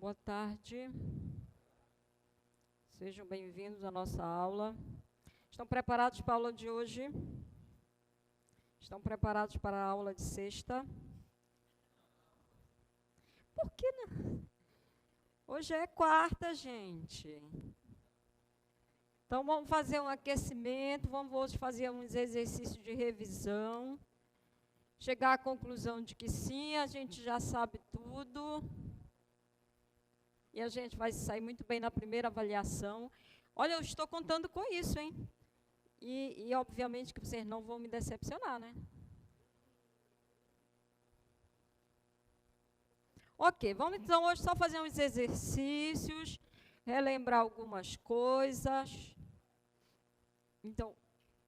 Boa tarde. Sejam bem-vindos à nossa aula. Estão preparados para a aula de hoje? Estão preparados para a aula de sexta? Por que não? Hoje é quarta, gente. Então, vamos fazer um aquecimento, vamos hoje fazer uns exercícios de revisão. Chegar à conclusão de que sim, a gente já sabe tudo. E a gente vai sair muito bem na primeira avaliação. Olha, eu estou contando com isso, hein? E obviamente que vocês não vão me decepcionar, né? Ok, vamos então hoje só fazer uns exercícios, relembrar algumas coisas. Então,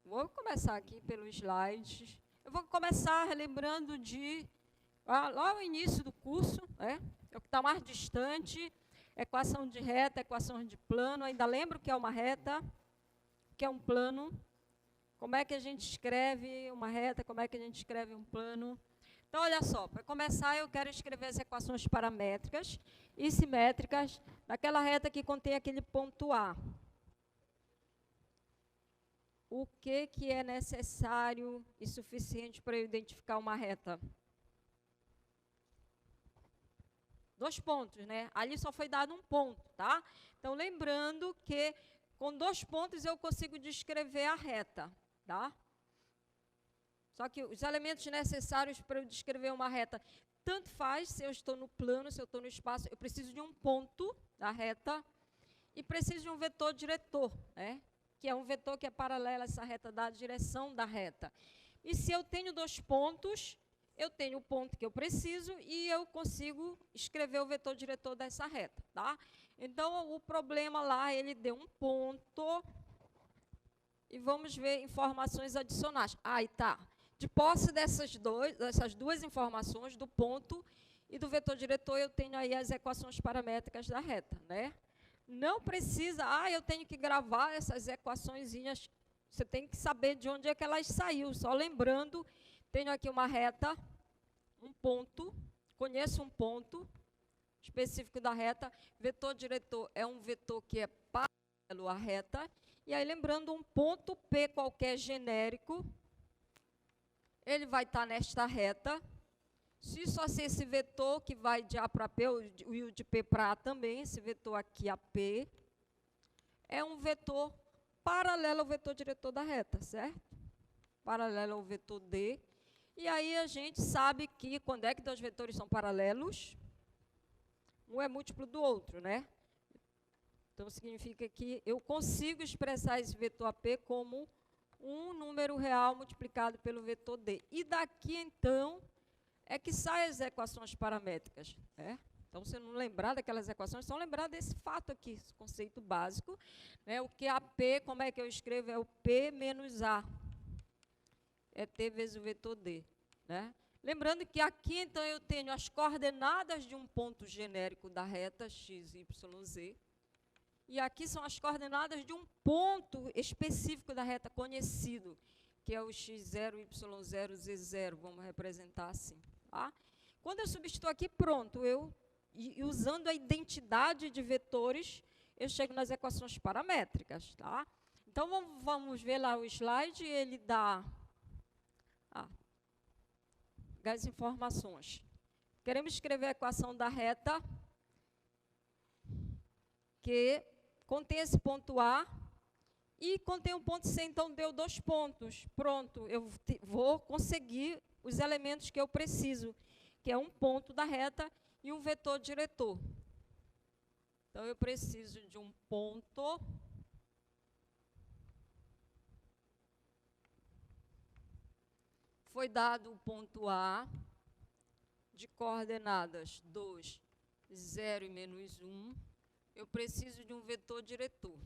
vou começar aqui pelo slide. Eu vou começar relembrando lá o início do curso, né? É o que está mais distante. Equação de reta, equação de plano. Ainda lembro o que é uma reta, o que é um plano. Como é que a gente escreve uma reta, como é que a gente escreve um plano. Então, olha só, para começar, eu quero escrever as equações paramétricas e simétricas daquela reta que contém aquele ponto A. O que é necessário e suficiente para eu identificar uma reta? 2 pontos, né? Ali só foi dado um ponto, tá? Então, lembrando que com 2 pontos eu consigo descrever a reta, tá? Só que os elementos necessários para eu descrever uma reta, tanto faz se eu estou no plano, se eu estou no espaço, eu preciso de um ponto da reta e preciso de um vetor diretor, né? Que é um vetor que é paralelo a essa reta da direção da reta. E se eu tenho 2 pontos, eu tenho o ponto que eu preciso e eu consigo escrever o vetor diretor dessa reta, tá? Então, o problema lá, ele deu um ponto e vamos ver informações adicionais. Aí tá. De posse dessas duas informações, do ponto e do vetor diretor, eu tenho aí as equações paramétricas da reta, né? Não precisa, eu tenho que gravar essas equaçõezinhas, você tem que saber de onde é que elas saíram. Só lembrando, tenho aqui uma reta, um ponto, conheço um ponto específico da reta, vetor diretor é um vetor que é paralelo à reta, e aí lembrando um ponto P qualquer genérico, ele vai estar nesta reta. Se só ser esse vetor que vai de A para P, e o de P para A também, esse vetor aqui, AP, é um vetor paralelo ao vetor diretor da reta, certo? Paralelo ao vetor D. E aí a gente sabe que quando é que 2 vetores são paralelos, um é múltiplo do outro, né? Então, significa que eu consigo expressar esse vetor AP como um número real multiplicado pelo vetor D. E daqui, então, é que saem as equações paramétricas, né? Então, se não lembrar daquelas equações, só lembrar desse fato aqui, esse conceito básico, né? O que é AP, como é que eu escrevo? É o P menos A. É T vezes o vetor D, né? Lembrando que aqui, então, eu tenho as coordenadas de um ponto genérico da reta x, y, z. E aqui são as coordenadas de um ponto específico da reta conhecido, que é o x0, y0, z0. Vamos representar assim, tá? Quando eu substituo aqui, pronto, e usando a identidade de vetores, eu chego nas equações paramétricas, tá? Então, vamos ver lá o slide, ele dá as informações. Queremos escrever a equação da reta, que contém esse ponto A e contém um ponto C, então deu 2 pontos. Pronto, eu vou conseguir os elementos que eu preciso, que é um ponto da reta e um vetor diretor. Então, eu preciso de um ponto foi dado o ponto A, de coordenadas 2, 0 e menos 1. Eu preciso de um vetor diretor.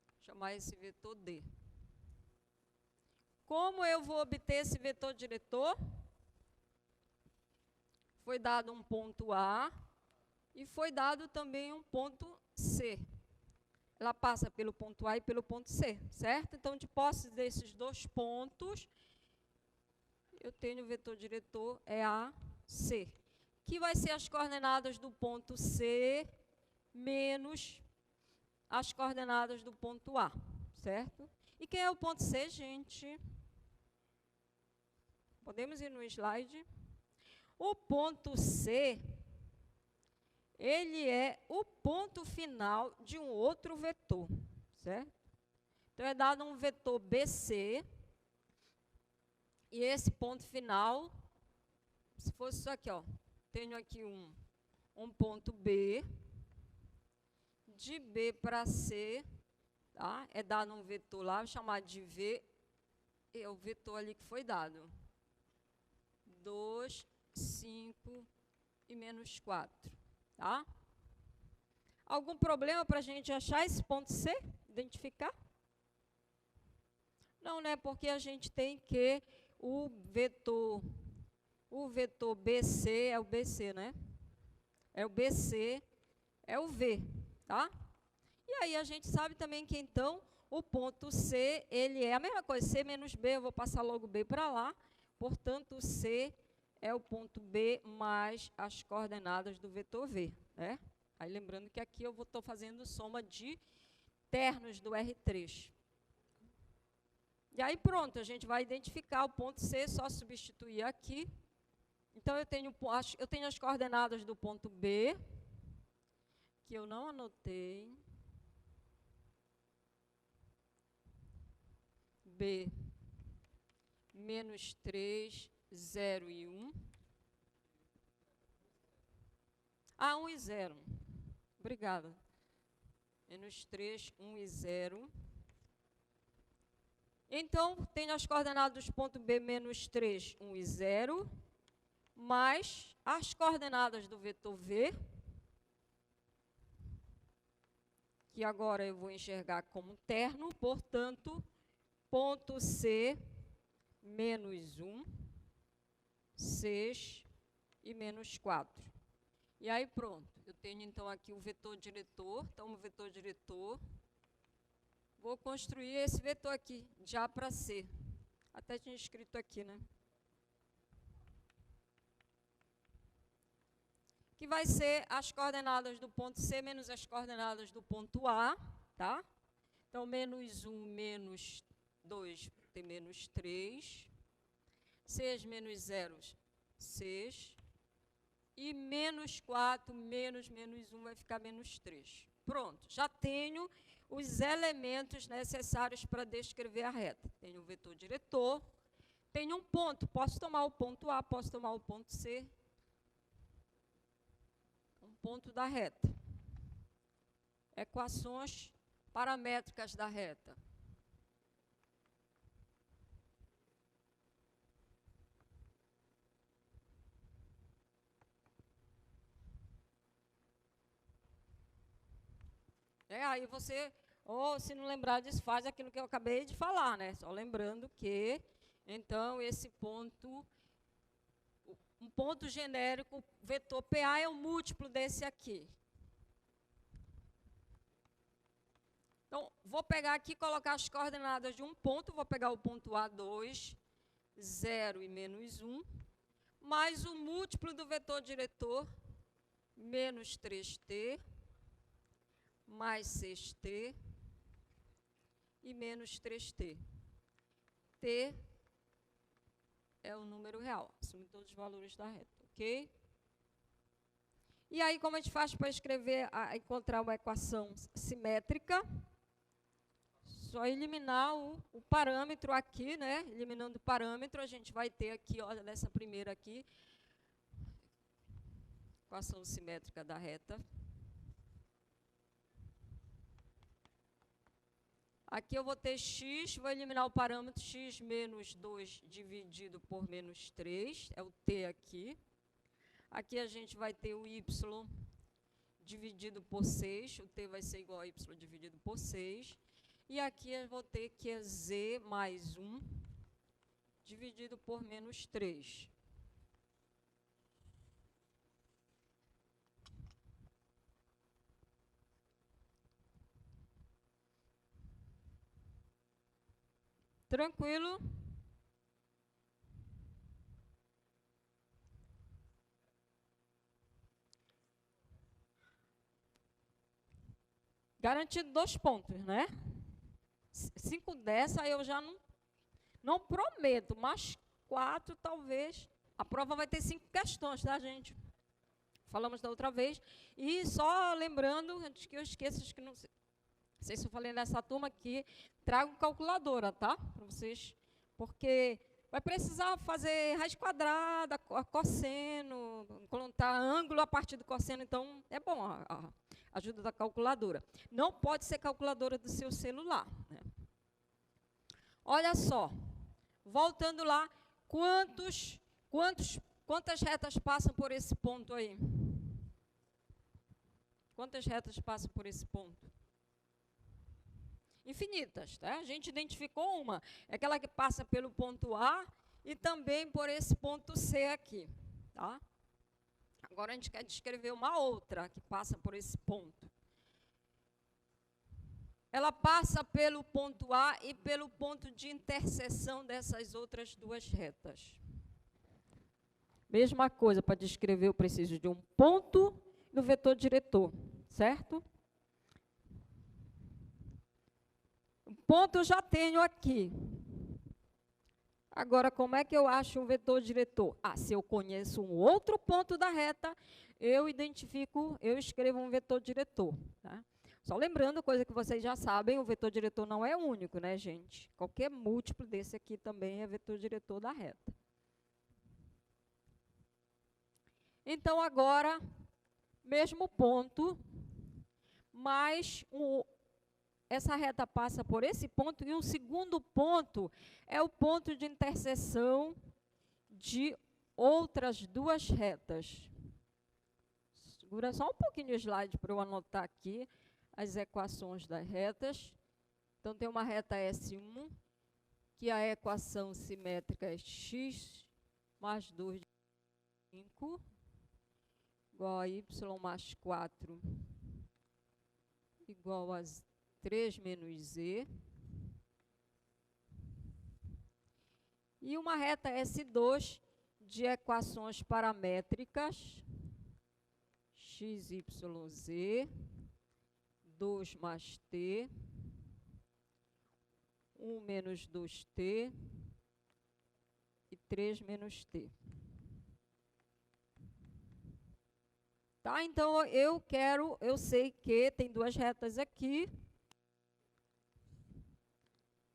Vou chamar esse vetor D. Como eu vou obter esse vetor diretor? Foi dado um ponto A e foi dado também um ponto C. Ela passa pelo ponto A e pelo ponto C, certo? Então, de posse desses 2 pontos, eu tenho o vetor diretor, é AC, que vai ser as coordenadas do ponto C menos as coordenadas do ponto A, certo? E quem é o ponto C, gente? Podemos ir no slide? O ponto C, ele é o ponto final de um outro vetor, certo? Então, é dado um vetor BC, e esse ponto final, se fosse isso aqui, ó, tenho aqui um ponto B, de B para C, tá? É dado um vetor lá, chamado de V, é o vetor ali que foi dado. 2, 5 e menos 4, tá? Algum problema para a gente achar esse ponto C? Identificar? Não, né? Porque a gente tem que o vetor BC é o BC, né? É o BC, é o V, tá? E aí a gente sabe também que, então, o ponto C, ele é a mesma coisa, C menos B, eu vou passar logo B para lá, portanto, o C é o ponto B mais as coordenadas do vetor V, né? Aí lembrando que aqui eu estou fazendo soma de ternos do R3. E aí pronto, a gente vai identificar o ponto C, só substituir aqui. Então eu tenho as coordenadas do ponto B, que eu não anotei. B, menos 3, 0 e 1. 1 e 0. Obrigada. Menos 3, 1 e 0. Então, tenho as coordenadas do ponto B, menos 3, 1 e 0, mais as coordenadas do vetor V, que agora eu vou enxergar como terno, portanto, ponto C, menos 1, 6 e menos 4. E aí pronto, eu tenho então aqui o vetor diretor, então o vetor diretor, vou construir esse vetor aqui, de A para C. Até tinha escrito aqui, né? Que vai ser as coordenadas do ponto C menos as coordenadas do ponto A, tá? Então, menos 1, menos 2, tem menos 3. 6 menos 0, 6. E menos 4, menos 1 vai ficar menos 3. Pronto, já tenho os elementos necessários para descrever a reta. Tenho o vetor diretor, tenho um ponto, posso tomar o ponto A, posso tomar o ponto C. Um ponto da reta. Equações paramétricas da reta. Aí você, ou se não lembrar disso, faz aquilo que eu acabei de falar, né? Só lembrando que, então, esse ponto, um ponto genérico, vetor PA é o múltiplo desse aqui. Então, vou pegar aqui e colocar as coordenadas de um ponto, vou pegar o ponto A2, 0 e menos 1, mais o múltiplo do vetor diretor, menos 3t, mais 6t e menos 3t. T é o número real, assume todos os valores da reta, ok? E aí, como a gente faz para escrever, encontrar uma equação simétrica? Só eliminar o parâmetro aqui, né? Eliminando o parâmetro, a gente vai ter aqui, olha, nessa primeira aqui, equação simétrica da reta. Aqui eu vou ter x, vou eliminar o parâmetro x menos 2 dividido por menos 3, é o t aqui. Aqui a gente vai ter o y dividido por 6, o t vai ser igual a y dividido por 6. E aqui eu vou ter que é z mais 1 dividido por menos 3. Tranquilo? garantido 2 pontos, né? 5 dessa eu já não prometo, mas 4 talvez. A prova vai ter 5 questões, tá, gente? Falamos da outra vez. E só lembrando, antes que eu esqueça, que não sei se eu falei nessa turma aqui, trago calculadora, tá? Para vocês, porque vai precisar fazer raiz quadrada, cosseno, contar ângulo a partir do cosseno, então é bom a ajuda da calculadora. Não pode ser calculadora do seu celular, né? Olha só, voltando lá, quantas retas passam por esse ponto aí? Quantas retas passam por esse ponto? Infinitas, tá? A gente identificou uma, é aquela que passa pelo ponto A e também por esse ponto C aqui, tá? Agora a gente quer descrever uma outra que passa por esse ponto. Ela passa pelo ponto A e pelo ponto de interseção dessas outras 2 retas. Mesma coisa, para descrever eu preciso de um ponto no vetor diretor, certo? O ponto eu já tenho aqui. Agora, como é que eu acho um vetor diretor? Se eu conheço um outro ponto da reta, eu escrevo um vetor diretor, tá? Só lembrando, coisa que vocês já sabem, o vetor diretor não é único, né, gente? Qualquer múltiplo desse aqui também é vetor diretor da reta. Então, agora, mesmo ponto, mas essa reta passa por esse ponto, e um segundo ponto é o ponto de interseção de outras 2 retas. Segura só um pouquinho o slide para eu anotar aqui as equações das retas. Então, tem uma reta S1, que a equação simétrica é x mais 2 de 5, igual a y mais 4, igual a 3 menos z. E uma reta S2 de equações paramétricas, x, y, z, 2 mais t, 1 menos 2t e 3 menos t. Tá? Então, eu sei que tem 2 retas aqui.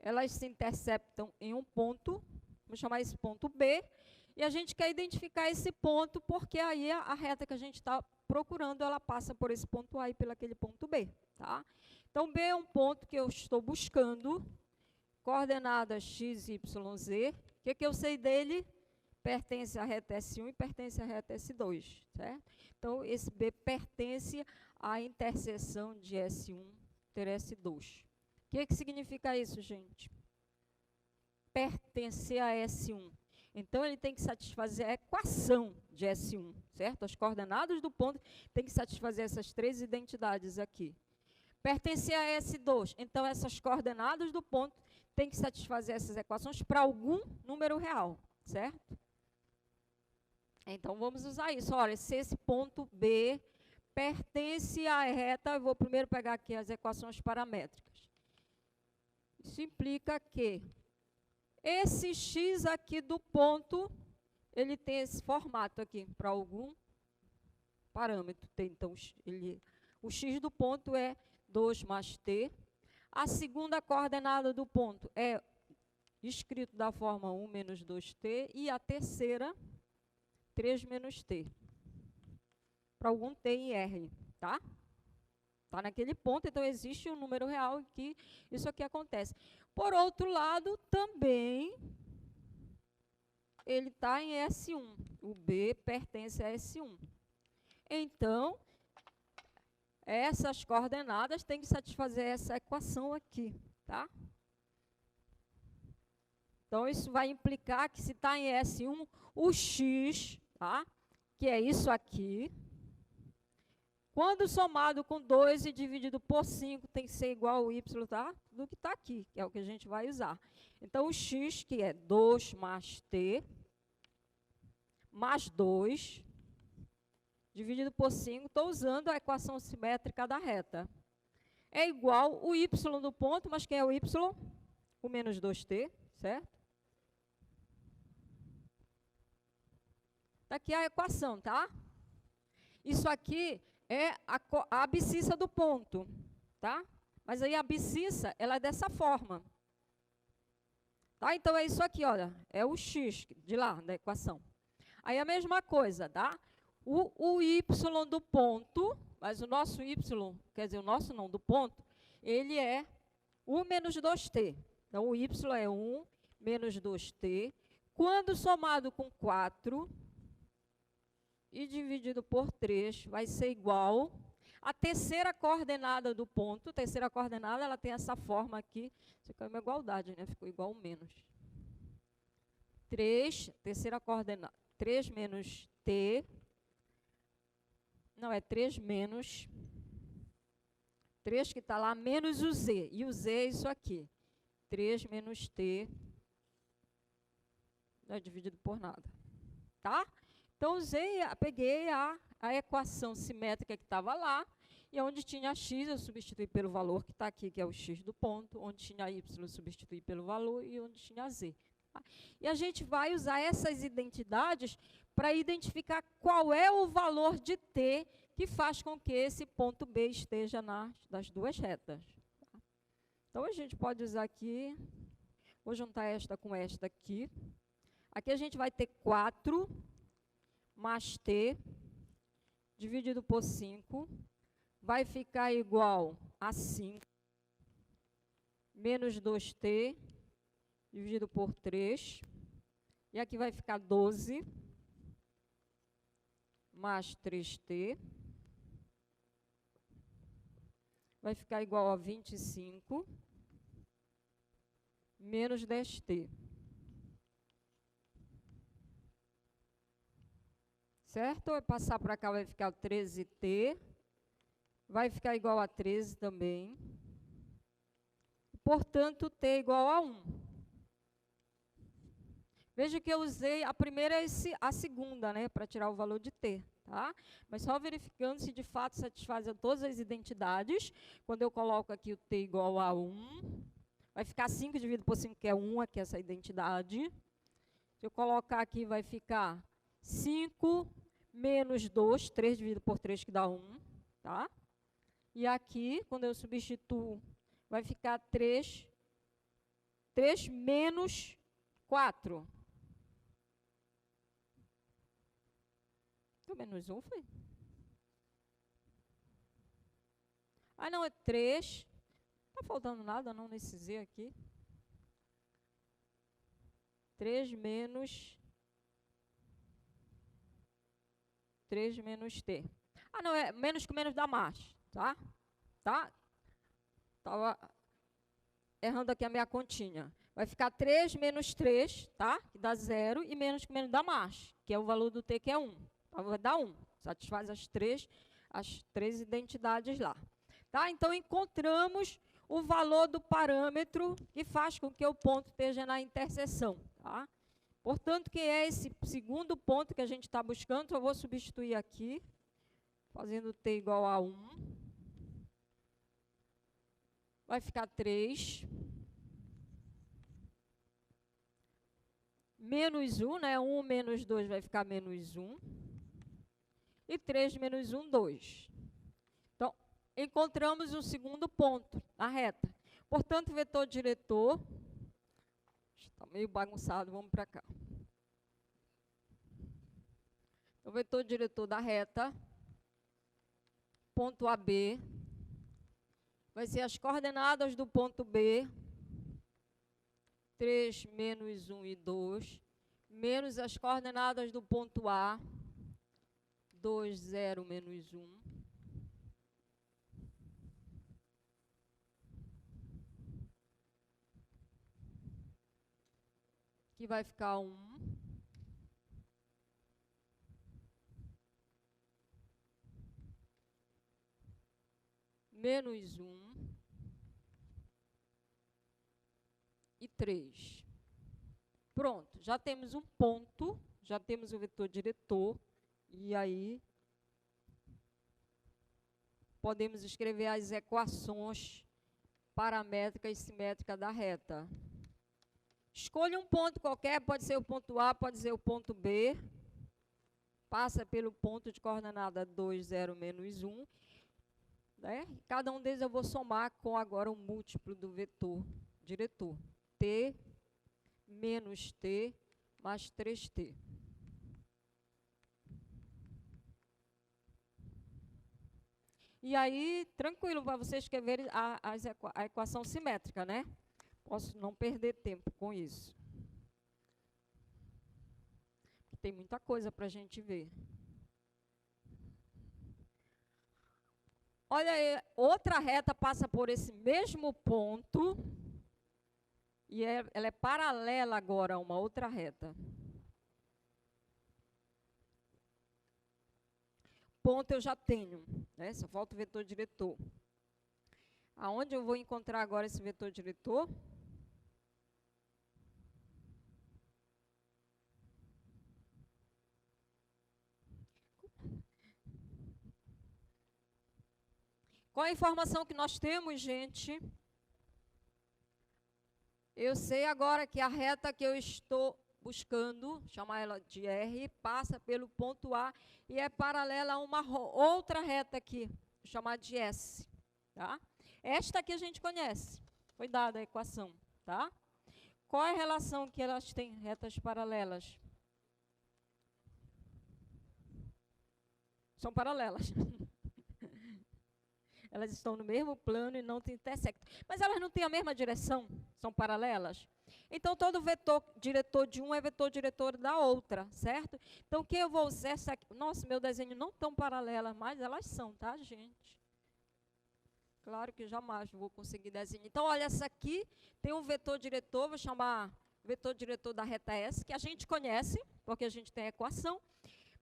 Elas se interceptam em um ponto, vamos chamar esse ponto B, e a gente quer identificar esse ponto, porque aí a reta que a gente está procurando, ela passa por esse ponto A e pelo aquele ponto B, tá? Então, B é um ponto que eu estou buscando, coordenadas x, y, z. O que eu sei dele? Pertence à reta S1 e pertence à reta S2, certo? Então, esse B pertence à interseção de S1 ter S2. O que significa isso, gente? Pertencer a S1. Então, ele tem que satisfazer a equação de S1, certo? As coordenadas do ponto têm que satisfazer essas 3 identidades aqui. Pertencer a S2. Então, essas coordenadas do ponto têm que satisfazer essas equações para algum número real, certo? Então, vamos usar isso. Olha, se esse ponto B pertence à reta, eu vou primeiro pegar aqui as equações paramétricas. Isso implica que esse x aqui do ponto, ele tem esse formato aqui, para algum parâmetro. Então, o x do ponto é 2 mais t. A segunda coordenada do ponto é escrito da forma 1 menos 2t. E a terceira, 3 menos t. Para algum t em R, tá? Está naquele ponto, então existe um número real em que isso aqui acontece. Por outro lado, também, ele está em S1. O B pertence a S1. Então, essas coordenadas têm que satisfazer essa equação aqui, tá? Então, isso vai implicar que se está em S1, o x, tá? Que é isso aqui, quando somado com 2 e dividido por 5, tem que ser igual ao y, tá? Do que está aqui, que é o que a gente vai usar. Então, o x, que é 2 mais t, mais 2, dividido por 5, estou usando a equação simétrica da reta. é igual o y do ponto, mas quem é o y? O menos 2t, certo? Está aqui a equação, tá? Isso aqui é a abscissa do ponto, tá? Mas aí a abscissa, ela é dessa forma. Tá? Então, é isso aqui, olha, é o x de lá, da equação. Aí a mesma coisa, tá? O y do ponto, mas o nosso y, quer dizer, o nosso não, do ponto, ele é 1 menos 2t. Então, o y é 1 menos 2t. Quando somado com 4 e dividido por 3, vai ser igual a terceira coordenada do ponto. A terceira coordenada, ela tem essa forma aqui. Isso aqui é uma igualdade, né? Ficou igual menos. 3, terceira coordenada, 3 menos t. Não, é 3 menos 3 que está lá, menos o z. E o z é isso aqui. 3 menos t, não é dividido por nada. Tá? Então, peguei a equação simétrica que estava lá, e onde tinha x, eu substituí pelo valor que está aqui, que é o x do ponto, onde tinha y, eu substituí pelo valor, e onde tinha z. Tá? E a gente vai usar essas identidades para identificar qual é o valor de t que faz com que esse ponto B esteja nas duas retas. Tá? Então, a gente pode usar aqui, vou juntar esta com esta aqui. Aqui a gente vai ter 4 mais t dividido por 5, vai ficar igual a 5, menos 2t dividido por 3, e aqui vai ficar 12, mais 3t, vai ficar igual a 25, menos 10t. Certo? Vai passar para cá, vai ficar 13t. Vai ficar igual a 13 também. Portanto, t é igual a 1. Veja que eu usei a primeira e a segunda, né, para tirar o valor de t. Tá? Mas só verificando se de fato satisfazem todas as identidades. Quando eu coloco aqui o t igual a 1, vai ficar 5 dividido por 5, que é 1, aqui essa identidade. Se eu colocar aqui, vai ficar 5 menos 2, 3 dividido por 3, que dá 1. Tá? E aqui, quando eu substituo, vai ficar 3 menos 4. Menos 1 foi? Ah, não, é 3. Não está faltando nada, não, nesse z aqui. 3 menos t. Ah, não, é menos que menos dá mais, tá? Tá? Estava errando aqui a minha continha. Vai ficar 3 menos 3, tá? Que dá 0, e menos que menos dá mais, que é o valor do t, que é 1. Então, vai dar 1. Satisfaz as três identidades lá. Tá? Então, encontramos o valor do parâmetro que faz com que o ponto esteja na interseção. Tá? Portanto, que é esse segundo ponto que a gente está buscando, eu vou substituir aqui, fazendo t igual a 1. Vai ficar 3. Menos 1, né? 1 menos 2 vai ficar menos 1. E 3 menos 1, 2. Então, encontramos um segundo ponto na reta. Portanto, vetor diretor, está meio bagunçado, vamos para cá. O vetor diretor da reta, ponto AB, vai ser as coordenadas do ponto B, 3, menos 1 e 2, menos as coordenadas do ponto A, 2, 0, menos 1. Que vai ficar 1. Menos 1. E 3. Pronto, já temos um ponto, já temos o vetor diretor, e aí podemos escrever as equações paramétricas e simétricas da reta. Escolha um ponto qualquer, pode ser o ponto A, pode ser o ponto B. Passa pelo ponto de coordenada 2, 0, menos 1. Né? Cada um deles eu vou somar com agora o múltiplo do vetor diretor. T menos T mais 3T. E aí, tranquilo para vocês escreverem a equação simétrica, né? Posso não perder tempo com isso. Tem muita coisa para a gente ver. Olha aí, outra reta passa por esse mesmo ponto e ela é paralela agora a uma outra reta. Ponto eu já tenho, né? Só falta o vetor diretor. Aonde eu vou encontrar agora esse vetor diretor? Qual a informação que nós temos, gente? Eu sei agora que a reta que eu estou buscando, chamar ela de R, passa pelo ponto A e é paralela a uma outra reta aqui, chamada de S. Tá? Esta aqui a gente conhece, foi dada a equação. Tá? Qual é a relação que elas têm, retas paralelas? São paralelas. Elas estão no mesmo plano e não se intersectam. Mas elas não têm a mesma direção? São paralelas? Então, todo vetor diretor de um é vetor diretor da outra, certo? Então, o que eu vou usar? Essa aqui? Nossa, meu desenho não tão paralelas, mas elas são, tá, gente? Claro que jamais vou conseguir desenhar. Então, olha, essa aqui tem um vetor diretor, vou chamar vetor diretor da reta S, que a gente conhece, porque a gente tem a equação.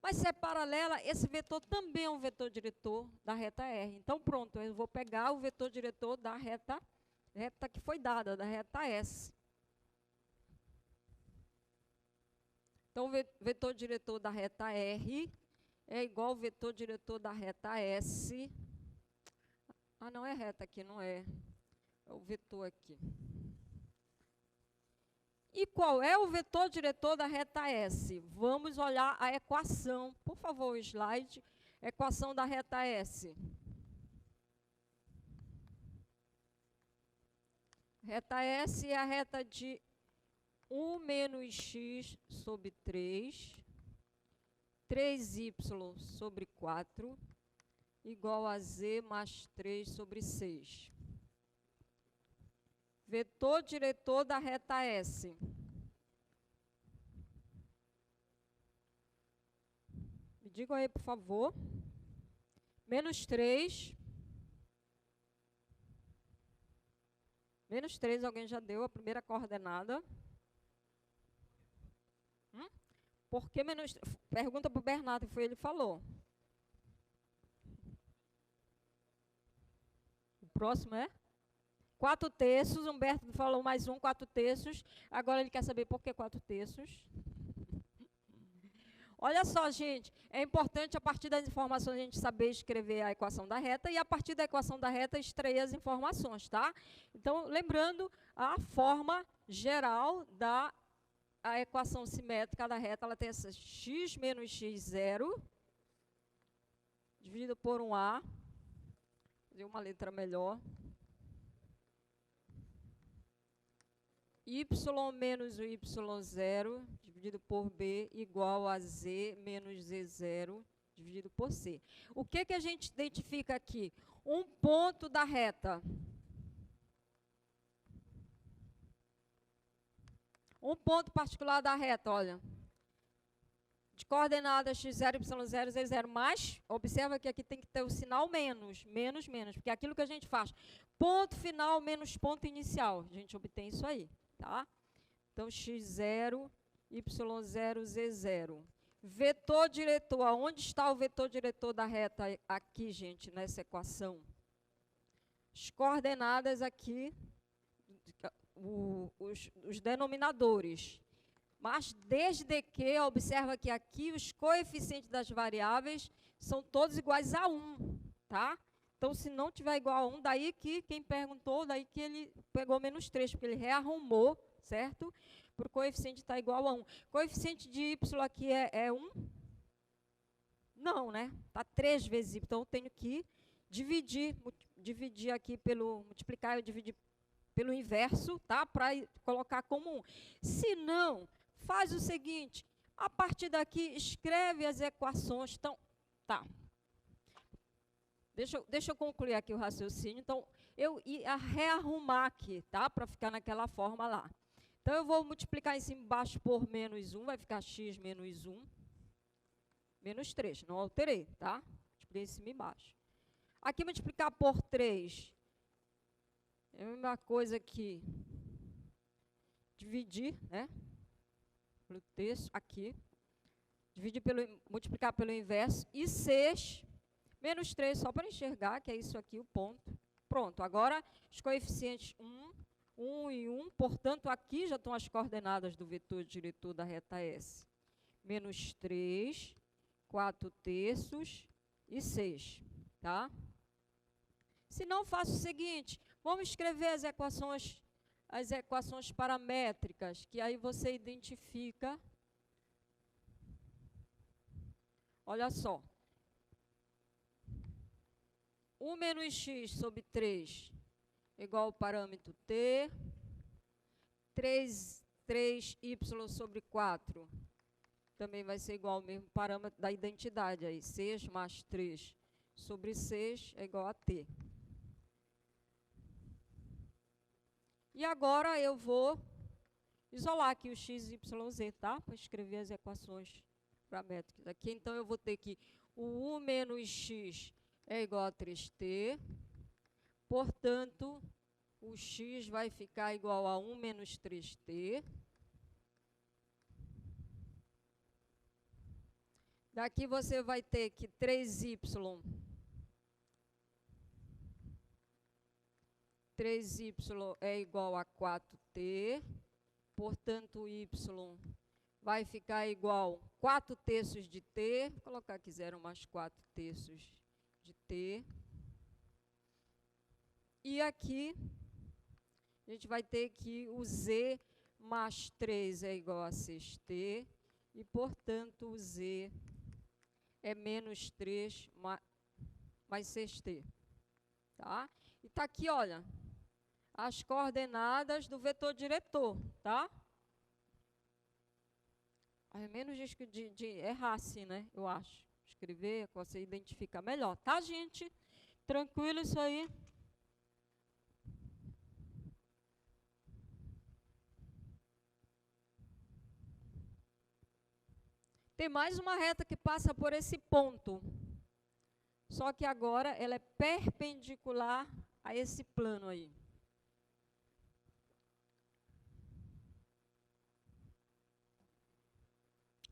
Mas se é paralela, esse vetor também é um vetor diretor da reta R. Então, pronto, eu vou pegar o vetor diretor da reta que foi dada, da reta S. Então, o vetor diretor da reta R é igual ao vetor diretor da reta S. Ah, não é reta aqui, não é. É o vetor aqui. E qual é o vetor diretor da reta S? Vamos olhar a equação. Por favor, o slide. Equação da reta S. Reta S é a reta de 1 menos x sobre 3, 3y sobre 4, igual a z mais 3 sobre 6. Vetor diretor da reta S. Me digam aí, por favor. Menos 3. Menos 3, alguém já deu a primeira coordenada. Por que menos 3? Pergunta para o Bernardo, foi ele que falou. O próximo é? 4/3, Humberto falou mais 4/3. Agora ele quer saber por que 4/3. Olha só, gente, é importante a partir das informações a gente saber escrever a equação da reta e a partir da equação da reta extrair as informações, tá? Então, lembrando, a forma geral da equação simétrica da reta, ela tem essa x menos x0 dividido por um A, vou fazer uma letra melhor. Y menos o y0 dividido por b igual a z menos z0 dividido por c. O que a gente identifica aqui? Um ponto da reta. Um ponto particular da reta, olha. De coordenadas x0, y0, z0, mas observa que aqui tem que ter o sinal menos, menos, porque é aquilo que a gente faz. Ponto final menos ponto inicial. A gente obtém isso aí. Tá? Então, x0, y0, z0. Vetor diretor, aonde está o vetor diretor da reta aqui, gente, nessa equação? As coordenadas aqui, os denominadores. Mas desde que, observa que aqui os coeficientes das variáveis são todos iguais a 1, tá? Então, se não tiver igual a 1, daí que quem perguntou, daí que ele pegou menos 3, porque ele rearrumou, certo? Para o coeficiente estar igual a 1. Coeficiente de y aqui é 1? Não, né? Está 3 vezes y. Então, eu tenho que dividir aqui multiplicar, eu dividir pelo inverso, tá? Para colocar como 1. Se não, faz o seguinte, a partir daqui, escreve as equações. Então, tá. Deixa eu concluir aqui o raciocínio. Então, eu ia rearrumar aqui, tá? Para ficar naquela forma lá. Então, eu vou multiplicar em cima e embaixo por menos 1, vai ficar x menos 1, menos 3. Não alterei, tá? Multipliquei em cima e embaixo. Aqui, multiplicar por 3, é a mesma coisa que dividir, né? Pelo texto, aqui. Multiplicar pelo inverso. E 6, menos 3, só para enxergar, que é isso aqui, o ponto. Pronto, agora os coeficientes 1 e 1, portanto, aqui já estão as coordenadas do vetor diretor da reta S. Menos 3, 4/3 e 6, tá? Se não, faço o seguinte, vamos escrever as equações paramétricas, que aí você identifica. Olha só. 1 menos x sobre 3 igual ao parâmetro t. 3y sobre 4 também vai ser igual ao mesmo parâmetro da identidade aí. 6 mais 3 sobre 6 é igual a t. E agora eu vou isolar aqui o x, y, z, tá? Para escrever as equações paramétricas. Aqui, então, eu vou ter que o 1 menos x é igual a 3t. Portanto, o x vai ficar igual a 1 menos 3t. Daqui você vai ter que 3y é igual a 4t, portanto, y vai ficar igual a 4/3 de t, vou colocar aqui 0 mais 4/3 de t. E aqui, a gente vai ter que o z mais 3 é igual a 6t, e, portanto, o z é menos 3 mais 6t. Tá? E está aqui, olha, as coordenadas do vetor diretor, tá? É menos risco de errar assim, né? Eu acho. Escrever, você identifica melhor, tá, gente? Tranquilo isso aí? Tem mais uma reta que passa por esse ponto. Só que agora ela é perpendicular a esse plano aí.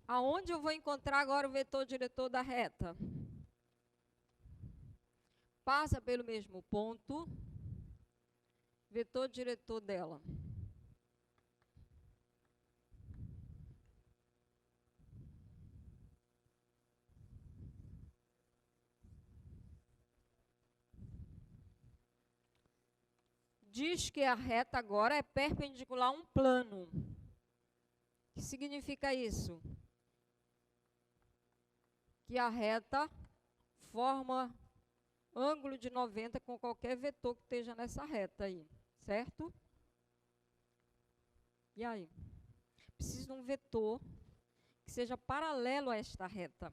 Aonde eu vou encontrar agora o vetor diretor da reta? Passa pelo mesmo ponto, vetor diretor dela. Diz que a reta agora é perpendicular a um plano. O que significa isso? Que a reta forma ângulo de 90 com qualquer vetor que esteja nessa reta aí, certo? E aí? Preciso de um vetor que seja paralelo a esta reta.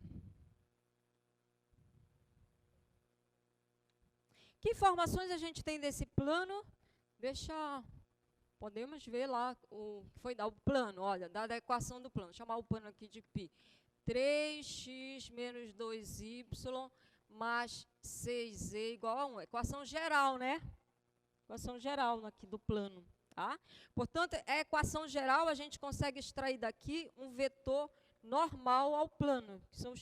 Que informações a gente tem desse plano? Podemos ver lá o que foi dar o plano, olha, dada a equação do plano, chamar o plano aqui de π. 3x menos 2y mais 6z igual a 1. Equação geral, né? Equação geral aqui do plano, tá? Portanto, a equação geral a gente consegue extrair daqui um vetor normal ao plano, que são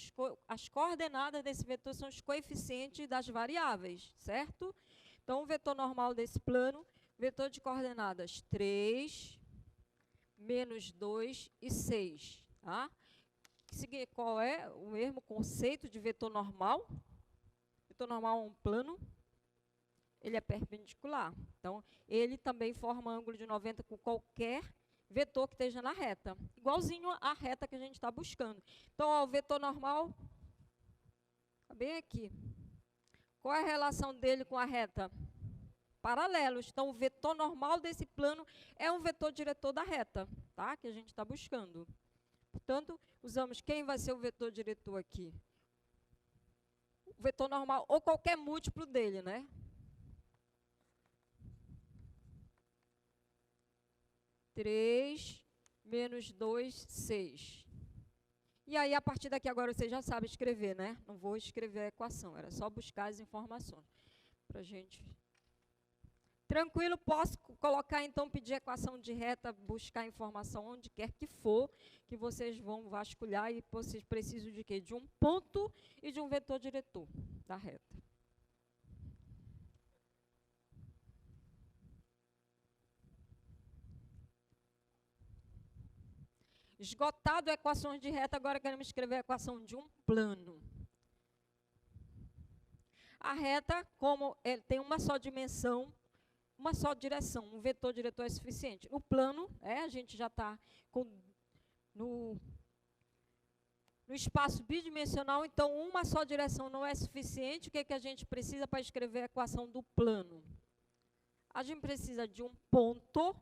as coordenadas desse vetor são os coeficientes das variáveis, certo? Então, o vetor normal desse plano, vetor de coordenadas 3, menos 2 e 6, tá? Qual é o mesmo conceito de vetor normal? Vetor normal é um plano, ele é perpendicular. Então, ele também forma ângulo de 90 com qualquer vetor que esteja na reta. Igualzinho à reta que a gente está buscando. Então, ó, o vetor normal está bem aqui. Qual é a relação dele com a reta? Paralelos. Então, o vetor normal desse plano é um vetor diretor da reta, tá? Que a gente está buscando. Portanto, usamos quem vai ser o vetor diretor aqui? O vetor normal ou qualquer múltiplo dele, né? 3 menos 2, 6. E aí, a partir daqui agora, você já sabe escrever, né? Não vou escrever a equação, era só buscar as informações. Para a gente... Tranquilo, posso colocar, então, pedir a equação de reta, buscar informação onde quer que for, que vocês vão vasculhar e vocês precisam de quê? De um ponto e de um vetor diretor da reta. Esgotado equações de reta, agora queremos escrever a equação de um plano. A reta, como ele tem uma só dimensão, uma só direção, um vetor diretor é suficiente. O plano, a gente já está no espaço bidimensional, então uma só direção não é suficiente. O que a gente precisa para escrever a equação do plano? A gente precisa de um ponto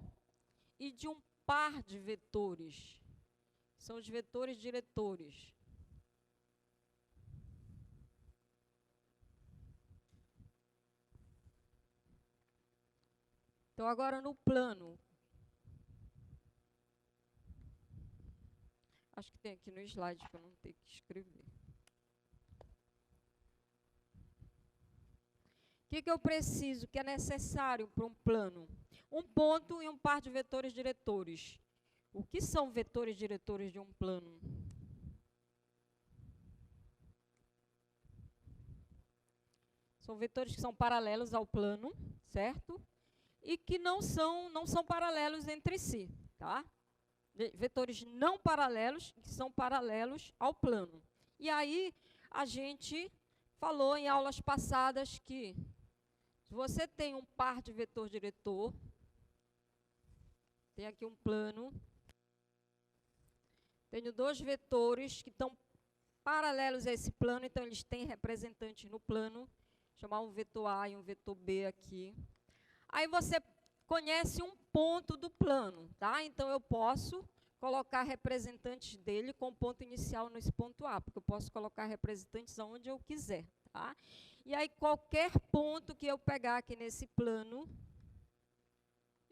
e de um par de vetores. São os vetores diretores. Então, agora no plano. Acho que tem aqui no slide para não ter que escrever. O que eu preciso, que é necessário para um plano? Um ponto e um par de vetores diretores. O que são vetores diretores de um plano? São vetores que são paralelos ao plano, certo? E que não são paralelos entre si, tá? Vetores não paralelos, que são paralelos ao plano. E aí, a gente falou em aulas passadas que se você tem um par de vetor diretor, tem aqui um plano, tenho dois vetores que estão paralelos a esse plano, então eles têm representantes no plano, chamar um vetor A e um vetor B aqui. Aí você conhece um ponto do plano, tá? Então eu posso colocar representantes dele com ponto inicial nesse ponto A, porque eu posso colocar representantes aonde eu quiser, tá? E aí qualquer ponto que eu pegar aqui nesse plano,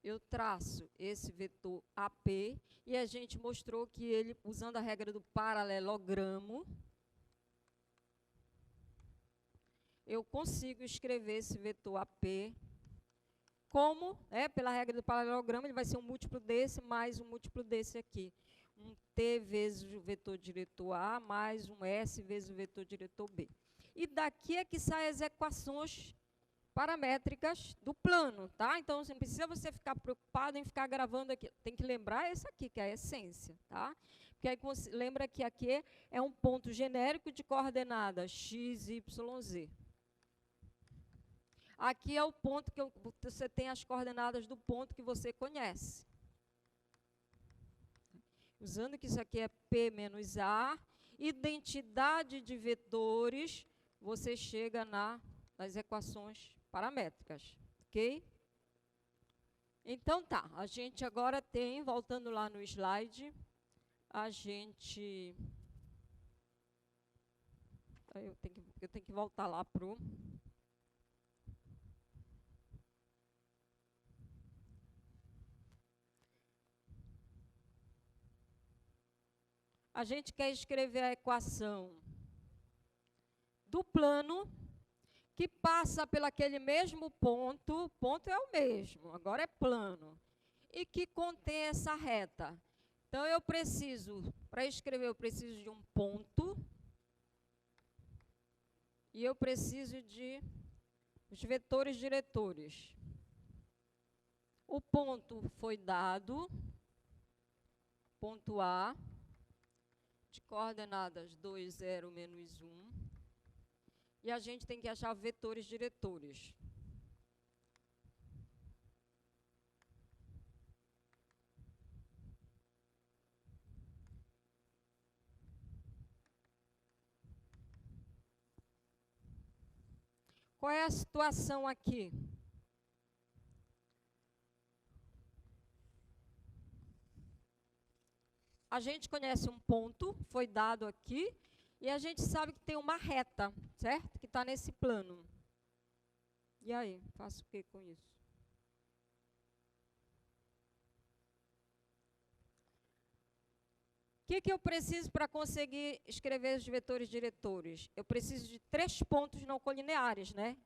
eu traço esse vetor AP, e a gente mostrou que ele, usando a regra do paralelogramo, eu consigo escrever esse vetor AP como, pela regra do paralelogramo, ele vai ser um múltiplo desse mais um múltiplo desse aqui. Um T vezes o vetor diretor A mais um S vezes o vetor diretor B. E daqui é que saem as equações paramétricas do plano, tá? Então, não precisa você ficar preocupado em ficar gravando aqui. Tem que lembrar essa aqui, que é a essência, tá? Porque aí lembra que aqui é um ponto genérico de coordenadas x, y, z. Aqui é o ponto que você tem as coordenadas do ponto que você conhece. Usando que isso aqui é P menos A, identidade de vetores, você chega nas equações paramétricas, ok? Então, tá, a gente agora tem, voltando lá no slide, a gente... Eu tenho que voltar lá para o... A gente quer escrever a equação do plano que passa pelo aquele mesmo ponto, o ponto é o mesmo, agora é plano, e que contém essa reta. Então, eu preciso, para escrever, eu preciso de um ponto, e eu preciso de os vetores diretores. O ponto foi dado, ponto A, de coordenadas 2, 0, menos 1. E a gente tem que achar vetores diretores. Qual é a situação aqui? A gente conhece um ponto, foi dado aqui, e a gente sabe que tem uma reta, certo? Que está nesse plano. E aí, faço o que com isso? O que eu preciso para conseguir escrever os vetores diretores? Eu preciso de 3 pontos não colineares, né?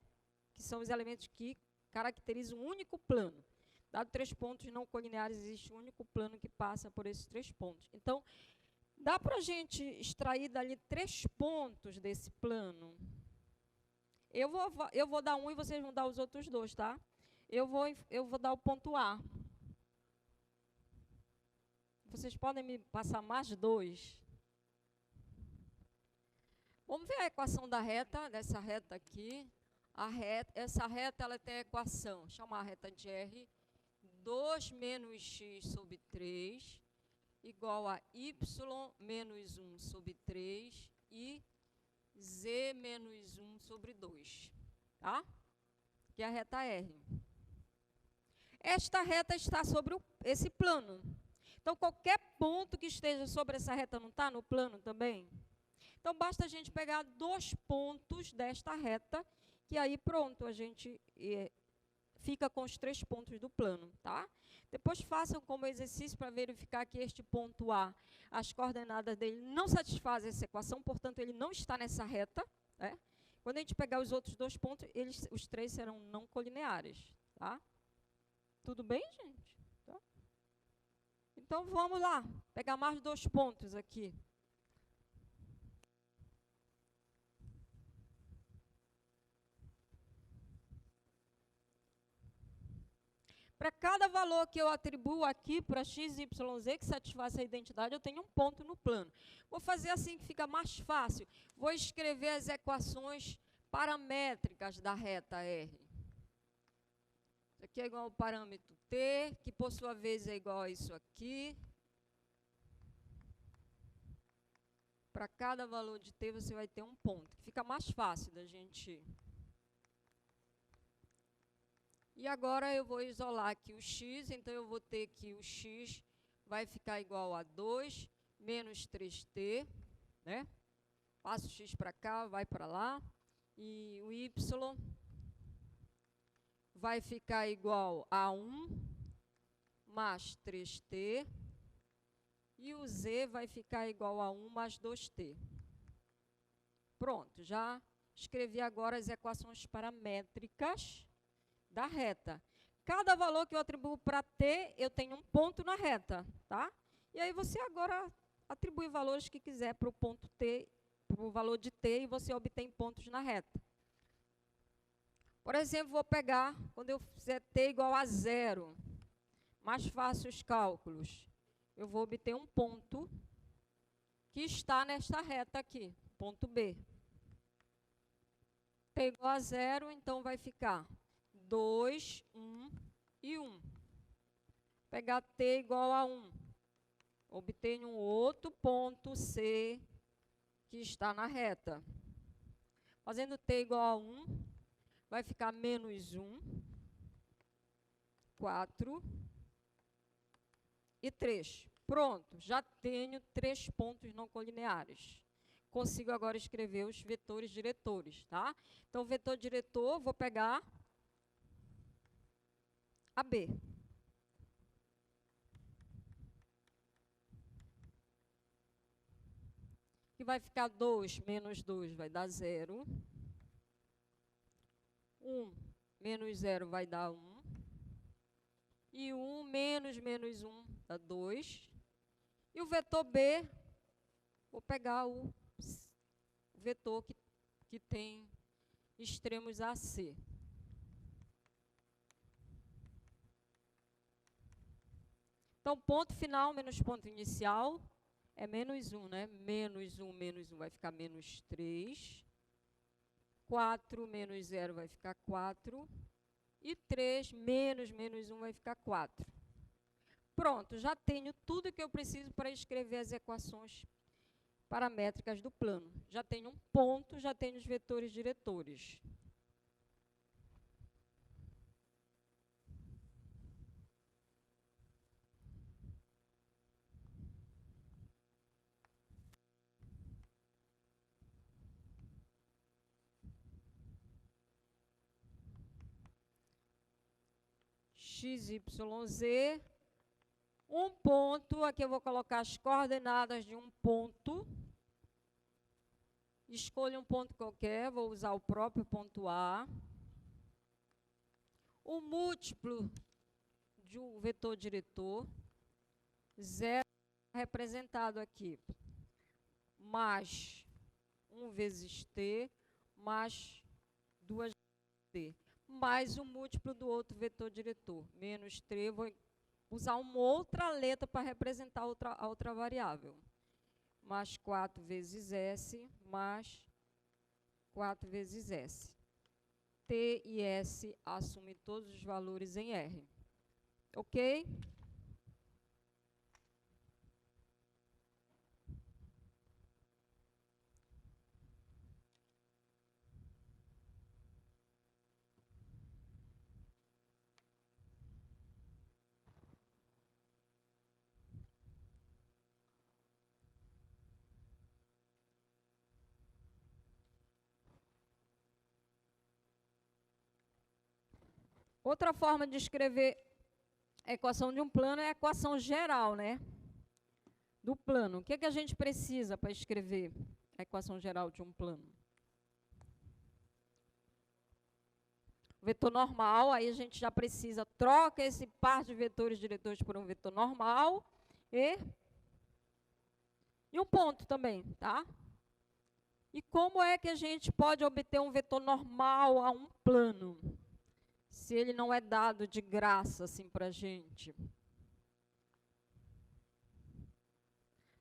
Que são os elementos que caracterizam um único plano. Dado 3 pontos não colineares, existe um único plano que passa por esses 3 pontos. Então, dá para a gente extrair dali 3 pontos desse plano? Eu vou dar um e vocês vão dar os outros 2, tá? Eu vou dar o ponto A. Vocês podem me passar mais 2? Vamos ver a equação da reta, dessa reta aqui. Essa reta ela tem a equação, chamar a reta de R, 2 menos x sobre 3, igual a y menos 1 sobre 3 e z menos 1 sobre 2, tá? Que é a reta R. Esta reta está sobre esse plano. Então, qualquer ponto que esteja sobre essa reta não está no plano também? Então, basta a gente pegar 2 pontos desta reta, que aí pronto, a gente fica com os 3 pontos do plano, tá? Depois façam como exercício para verificar que este ponto A, as coordenadas dele não satisfazem essa equação, portanto, ele não está nessa reta, né? Quando a gente pegar os outros 2 pontos, os 3 serão não colineares, tá? Tudo bem, gente? Tá? Então, vamos lá, pegar mais 2 pontos aqui. Para cada valor que eu atribuo aqui para x, y, z, que satisfaz a identidade, eu tenho um ponto no plano. Vou fazer assim que fica mais fácil. Vou escrever as equações paramétricas da reta R. Isso aqui é igual ao parâmetro t, que por sua vez é igual a isso aqui. Para cada valor de t, você vai ter um ponto. Fica mais fácil da gente... E agora eu vou isolar aqui o x, então eu vou ter que o x vai ficar igual a 2 menos 3t, né? Passo o x para cá, vai para lá. E o y vai ficar igual a 1 mais 3t. E o z vai ficar igual a 1 mais 2t. Pronto, já escrevi agora as equações paramétricas da reta. Cada valor que eu atribuo para t, eu tenho um ponto na reta, tá? E aí você agora atribui valores que quiser para o ponto t, para o valor de t, e você obtém pontos na reta. Por exemplo, vou pegar, quando eu fizer t igual a 0, mais fácil os cálculos, eu vou obter um ponto que está nesta reta aqui, ponto B. T igual a 0, então vai ficar 2, 1 e 1. Pegar t igual a 1. Obtenho um outro ponto C que está na reta. Fazendo t igual a 1, vai ficar menos 1, 4 e 3. Pronto, já tenho 3 pontos não colineares. Consigo agora escrever os vetores diretores, tá? Então, o vetor diretor, vou pegar AB. Que vai ficar 2 menos 2 vai dar 0. 1 menos 0 vai dar 1. E 1 menos menos 1 dá 2. E o vetor B, vou pegar o vetor que tem extremos AC. Então, ponto final menos ponto inicial é menos 1, né? Menos 1 vai ficar menos 3. 4 menos 0 vai ficar 4. E 3 menos menos 1 vai ficar 4. Pronto, já tenho tudo que eu preciso para escrever as equações paramétricas do plano. Já tenho um ponto, já tenho os vetores diretores. x, y, z. Um ponto, aqui eu vou colocar as coordenadas de um ponto. Escolha um ponto qualquer, vou usar o próprio ponto A. O múltiplo de um vetor diretor, 0 representado aqui, mais 1 vezes t, mais 2 vezes t, mais o múltiplo do outro vetor diretor, menos 3, vou usar uma outra letra para representar a outra variável. Mais 4 vezes S, mais 4 vezes S. T e S assumem todos os valores em R. Ok? Outra forma de escrever a equação de um plano é a equação geral, né? Do plano. O que a gente precisa para escrever a equação geral de um plano? Vetor normal, aí a gente já precisa, troca esse par de vetores diretores por um vetor normal e um ponto também, tá? E como é que a gente pode obter um vetor normal a um plano? Se ele não é dado de graça assim para a gente.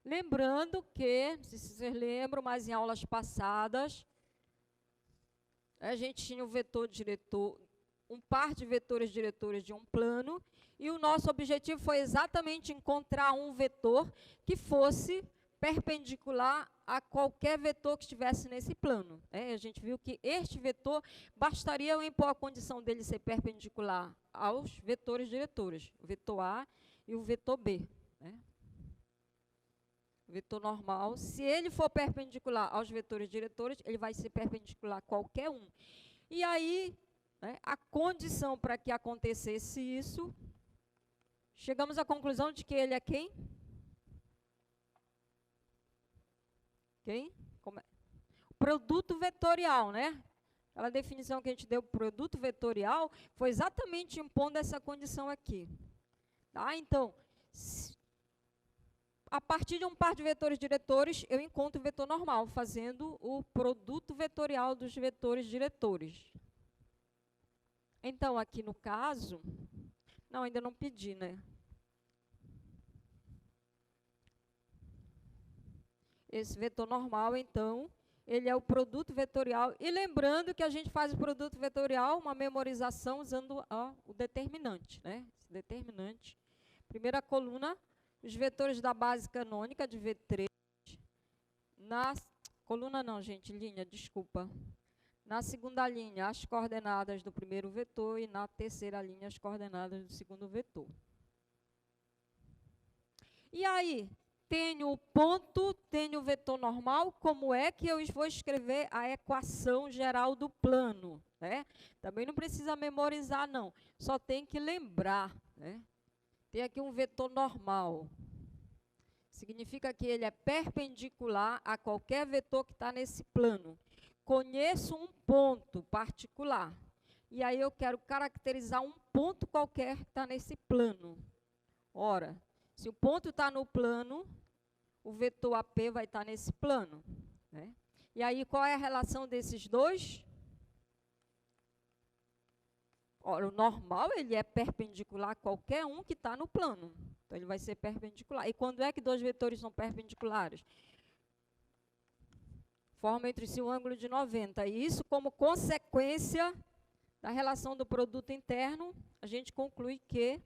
Lembrando que, se vocês lembram, mas em aulas passadas, a gente tinha um vetor diretor, um par de vetores diretores de um plano, e o nosso objetivo foi exatamente encontrar um vetor que fosse perpendicular a qualquer vetor que estivesse nesse plano. A gente viu que este vetor, bastaria eu impor a condição dele ser perpendicular aos vetores diretores, o vetor A e o vetor B. O vetor normal, se ele for perpendicular aos vetores diretores, ele vai ser perpendicular a qualquer um. E aí, a condição para que acontecesse isso, chegamos à conclusão de que ele é quem? Quem? Como é? Produto vetorial, né? Aquela definição que a gente deu, produto vetorial, foi exatamente impondo essa condição aqui. Tá? Então, a partir de um par de vetores diretores, eu encontro o vetor normal, fazendo o produto vetorial dos vetores diretores. Então, aqui no caso, não, ainda não pedi, né? Esse vetor normal, então, ele é o produto vetorial. E lembrando que a gente faz o produto vetorial, uma memorização usando o determinante, né? Esse determinante. Primeira coluna, os vetores da base canônica de V3. Na coluna não, gente, linha, desculpa. Na segunda linha, as coordenadas do primeiro vetor e na terceira linha, as coordenadas do segundo vetor. E aí, tenho o ponto, tenho o vetor normal, como é que eu vou escrever a equação geral do plano? Também não precisa memorizar, não. Só tem que lembrar. Tem aqui um vetor normal. Significa que ele é perpendicular a qualquer vetor que está nesse plano. Conheço um ponto particular. E aí eu quero caracterizar um ponto qualquer que está nesse plano. Ora, se o ponto está no plano, o vetor AP vai estar nesse plano. E aí, qual é a relação desses dois? Ora, o normal, ele é perpendicular a qualquer um que está no plano. Então, ele vai ser perpendicular. E quando é que dois vetores são perpendiculares? Forma entre si um ângulo de 90. E isso, como consequência da relação do produto interno, a gente conclui que,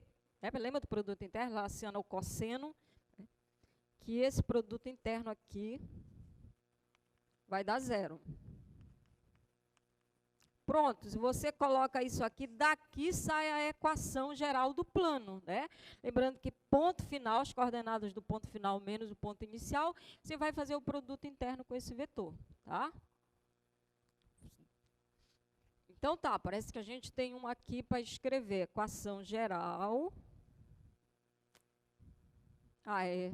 lembra do produto interno, relaciona o cosseno, que esse produto interno aqui vai dar 0. Pronto, se você coloca isso aqui, daqui sai a equação geral do plano. Lembrando que ponto final, as coordenadas do ponto final menos o ponto inicial, você vai fazer o produto interno com esse vetor. Tá? Então tá, parece que a gente tem uma aqui para escrever. Equação geral. Ah, é.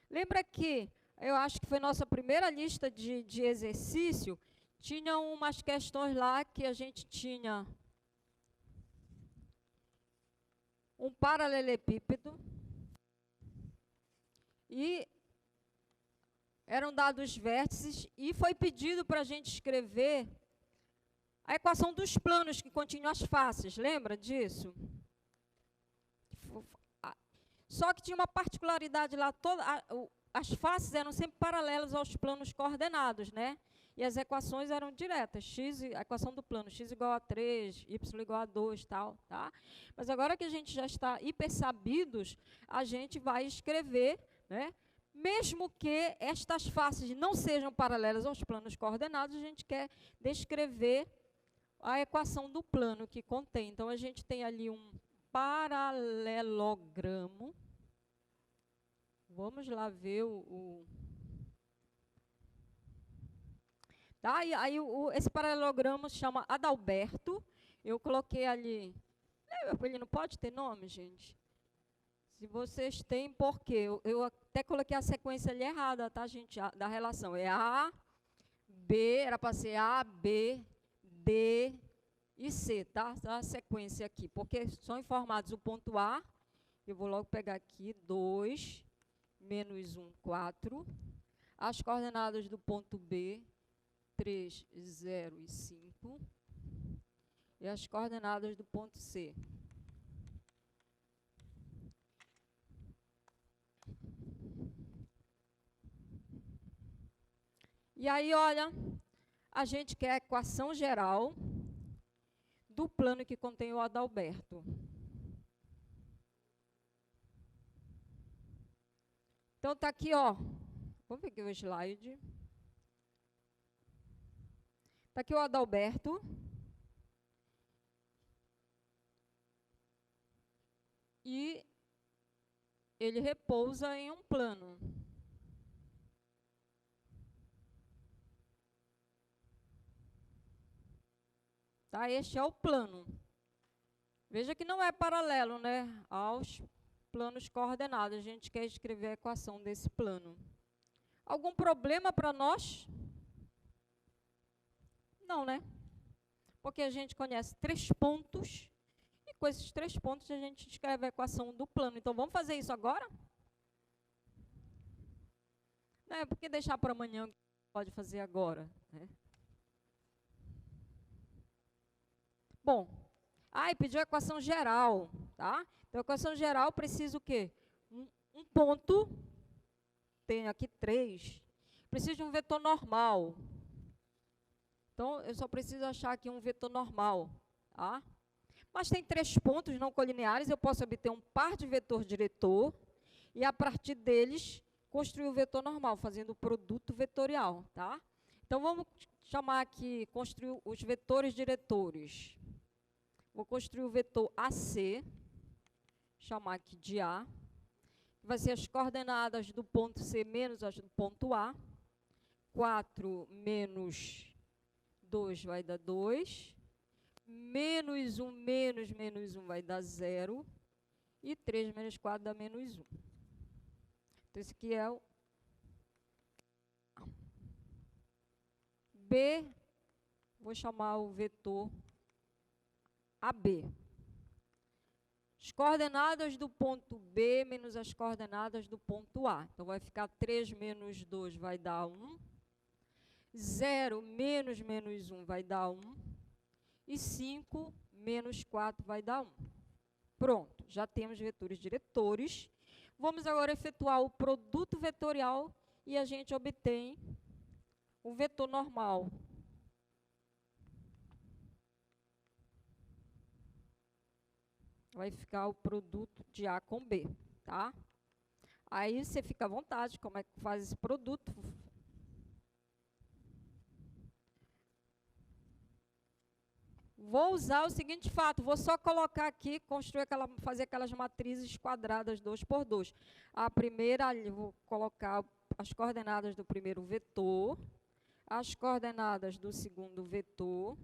Lembra que eu acho que foi nossa primeira lista de exercício, tinha umas questões lá que a gente tinha um paralelepípedo e eram dados vértices e foi pedido para a gente escrever a equação dos planos que continham as faces, lembra disso? Só que tinha uma particularidade lá, as faces eram sempre paralelas aos planos coordenados, né? E as equações eram diretas, a equação do plano, x igual a 3, y igual a 2, tal, tá? Mas agora que a gente já está hiper sabidos, a gente vai escrever, né? Mesmo que estas faces não sejam paralelas aos planos coordenados, a gente quer descrever a equação do plano que contém. Então, a gente tem ali um paralelogramo. Vamos lá ver tá? Esse paralelogramo se chama Adalberto. Eu coloquei ali... Ele não pode ter nome, gente? Se vocês têm, por quê? Eu até coloquei a sequência ali errada, tá, gente? Da relação. É A, B, era para ser A, B, D e C, tá? A sequência aqui. Porque são informados o ponto A. Eu vou logo pegar aqui 2, menos 1, 4. As coordenadas do ponto B, 3, 0 e 5. E as coordenadas do ponto C. E aí, olha, a gente quer a equação geral do plano que contém o Adalberto. Então, está aqui, ó. Vamos ver aqui o slide. Está aqui o Adalberto. E ele repousa em um plano. Tá? Este é o plano. Veja que não é paralelo, né, aos planos coordenados. A gente quer escrever a equação desse plano. Algum problema para nós? Não, né? Porque a gente conhece 3 pontos e com esses 3 pontos a gente escreve a equação do plano. Então, vamos fazer isso agora? Não é porque deixar para amanhã pode fazer agora, né? Bom, pediu a equação geral, tá? Então, a equação geral precisa o quê? Um ponto, tem aqui 3, precisa de um vetor normal. Então, eu só preciso achar aqui um vetor normal, tá? Mas tem 3 pontos não colineares, eu posso obter um par de vetor diretor e, a partir deles, construir o vetor normal, fazendo o produto vetorial, tá? Então, vamos chamar aqui, construir os vetores diretores. Vou construir o vetor AC, chamar aqui de A, que vai ser as coordenadas do ponto C menos as do ponto A. 4 menos 2 vai dar 2. Menos 1 menos menos 1 vai dar 0. E 3 menos 4 dá menos 1. Então, esse aqui é o B. Vou chamar o vetor AB. As coordenadas do ponto B menos as coordenadas do ponto A. Então, vai ficar 3 menos 2 vai dar 1. 0 menos menos 1 vai dar 1. E 5 menos 4 vai dar 1. Pronto, já temos vetores diretores. Vamos agora efetuar o produto vetorial e a gente obtém o vetor normal. Vai ficar o produto de A com B, tá? Aí você fica à vontade, como é que faz esse produto. vou usar o seguinte fato, vou só colocar aqui, fazer aquelas matrizes quadradas 2 por 2. A primeira, eu vou colocar as coordenadas do primeiro vetor, as coordenadas do segundo vetor,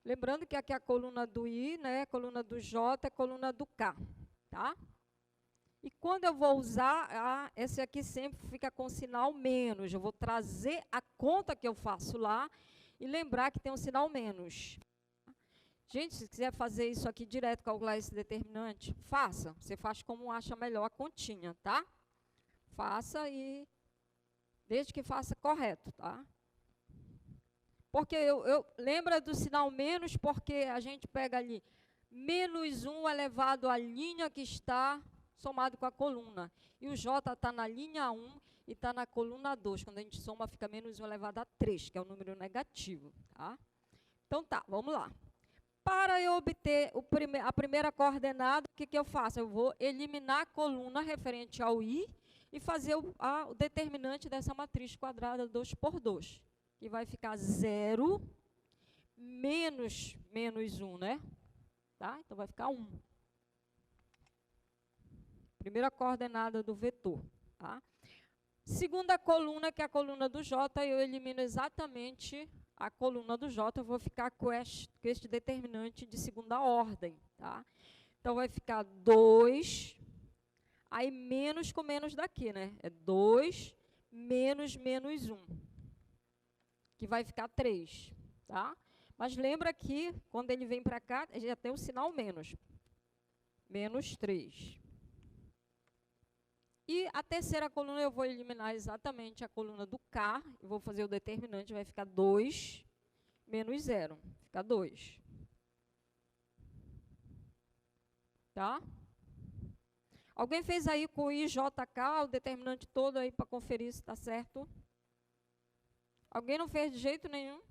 lembrando que aqui é a coluna do I, né, a coluna do J, a coluna do K, tá? E quando eu vou usar, esse aqui sempre fica com sinal menos. Eu vou trazer a conta que eu faço lá e lembrar que tem um sinal menos. Gente, se quiser fazer isso aqui direto, calcular esse determinante, faça. Você faz como acha melhor a continha, tá? Faça e desde que faça correto, tá? Porque lembra do sinal menos, porque a gente pega ali menos 1 elevado à linha que está somado com a coluna. E o J está na linha 1 e está na coluna 2. Quando a gente soma, fica menos 1 elevado a 3, que é o número negativo. Tá? Então, tá, vamos lá. Para eu obter a primeira coordenada, o que eu faço? Eu vou eliminar a coluna referente ao I e fazer o determinante dessa matriz quadrada 2 por 2. Que vai ficar 0 menos 1, né? Tá? Então, vai ficar 1. Primeira coordenada do vetor. Tá? Segunda coluna, que é a coluna do J, eu elimino exatamente a coluna do J, eu vou ficar com este determinante de segunda ordem. Tá? Então, vai ficar 2, aí menos com menos daqui, né? É 2 menos 1, que vai ficar 3. Tá? Mas lembra que, quando ele vem para cá, já tem o sinal menos. Menos 3. E a terceira coluna eu vou eliminar exatamente a coluna do K, eu vou fazer o determinante, vai ficar 2 menos 0, fica 2. Tá? Alguém fez aí com o IJK, o determinante todo aí para conferir se está certo? Alguém não fez de jeito nenhum?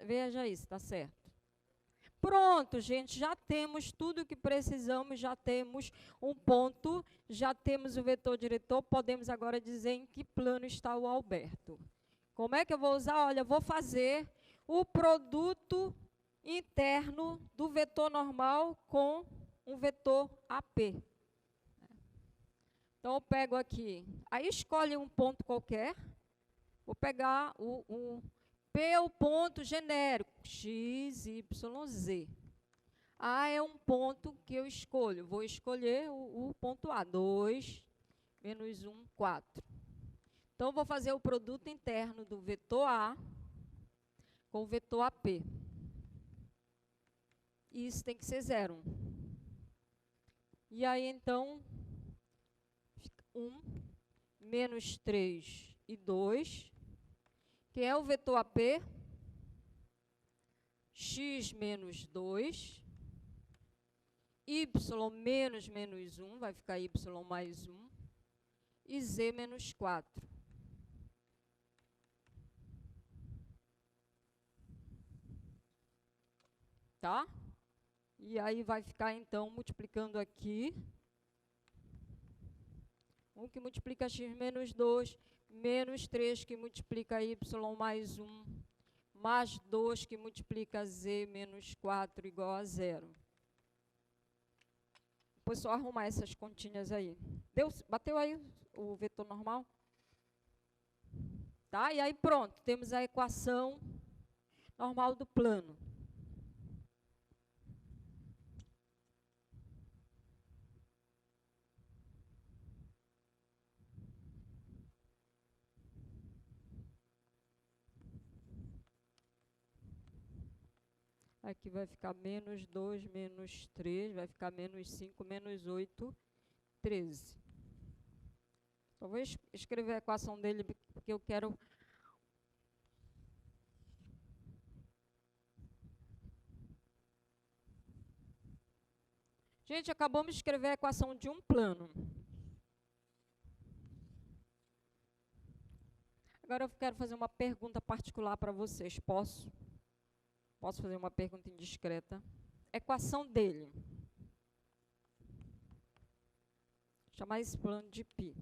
Veja aí se está certo. Pronto, gente, já temos tudo o que precisamos, já temos um ponto, já temos o vetor diretor, podemos agora dizer em que plano está o Alberto. Como é que eu vou usar? Olha, eu vou fazer o produto interno do vetor normal com um vetor AP. Então, eu pego aqui, aí escolhe um ponto qualquer, vou pegar P é o ponto genérico, x, y, z. A é um ponto que eu escolho. Vou escolher o ponto A, 2, menos 1, 4. Então, vou fazer o produto interno do vetor A com o vetor AP. E isso tem que ser 0. E aí, então, 1, menos 3 e 2... que é o vetor AP, x menos 2, y menos 1, vai ficar y mais 1, e z menos 4. Tá? E aí vai ficar, então, multiplicando aqui. 1 que multiplica x menos 2, menos 3 que multiplica y mais 1, mais 2 que multiplica z menos 4 igual a 0. Depois só arrumar essas continhas aí. Bateu aí o vetor normal? Tá? E aí pronto, temos a equação normal do plano. Aqui vai ficar menos 2, menos 3, vai ficar menos 5, menos 8, 13. Só vou escrever a equação dele, porque eu quero... Gente, acabamos de escrever a equação de um plano. Agora eu quero fazer uma pergunta particular para vocês. Posso? Posso fazer uma pergunta indiscreta? Equação dele. chamar esse plano de π.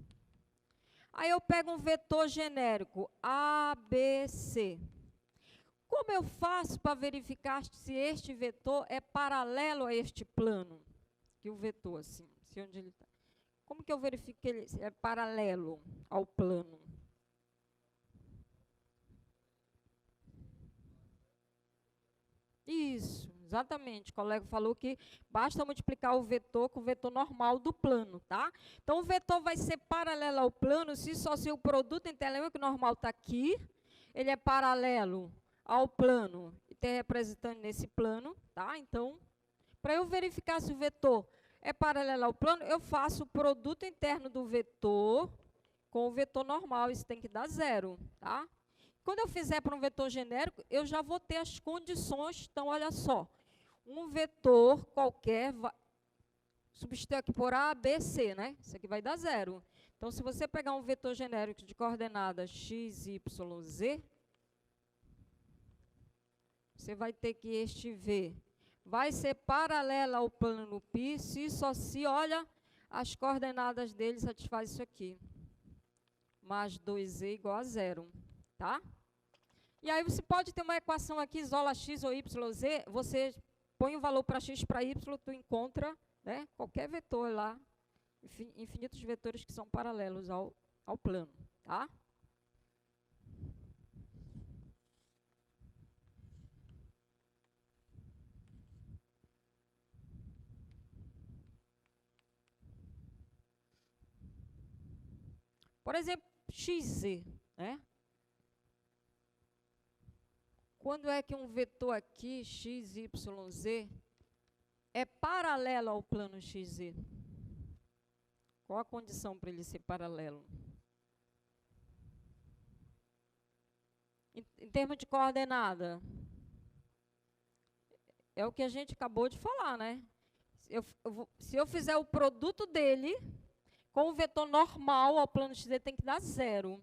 Aí eu pego um vetor genérico, ABC. Como eu faço para verificar se este vetor é paralelo a este plano? Que o vetor, assim, se onde ele está. Como que eu verifico que ele é paralelo ao plano? Isso, exatamente. O colega falou que basta multiplicar o vetor com o vetor normal do plano, tá? Então, o vetor vai ser paralelo ao plano se o produto interleuco normal está aqui, ele é paralelo ao plano e tem representante nesse plano, tá? Então, para eu verificar se o vetor é paralelo ao plano, eu faço o produto interno do vetor com o vetor normal, isso tem que dar 0, tá? Quando eu fizer para um vetor genérico, eu já vou ter as condições. Então, olha só. Um vetor qualquer, substituir aqui por A, B, C, né? Isso aqui vai dar 0. Então, se você pegar um vetor genérico de coordenadas x, y, z, você vai ter que este V vai ser paralelo ao plano π, se, olha, as coordenadas dele satisfazem isso aqui. Mais 2z igual a 0, tá? E aí você pode ter uma equação aqui, isola x ou y, z, você põe o valor para x, para y, tu encontra, né, qualquer vetor lá, infinitos vetores que são paralelos ao plano, tá? Por exemplo, xz, né? Quando é que um vetor aqui, x, y, z, é paralelo ao plano xz? Qual a condição para ele ser paralelo? Em termos de coordenada, é o que a gente acabou de falar, né? Se eu fizer o produto dele com o vetor normal ao plano xz, tem que dar 0.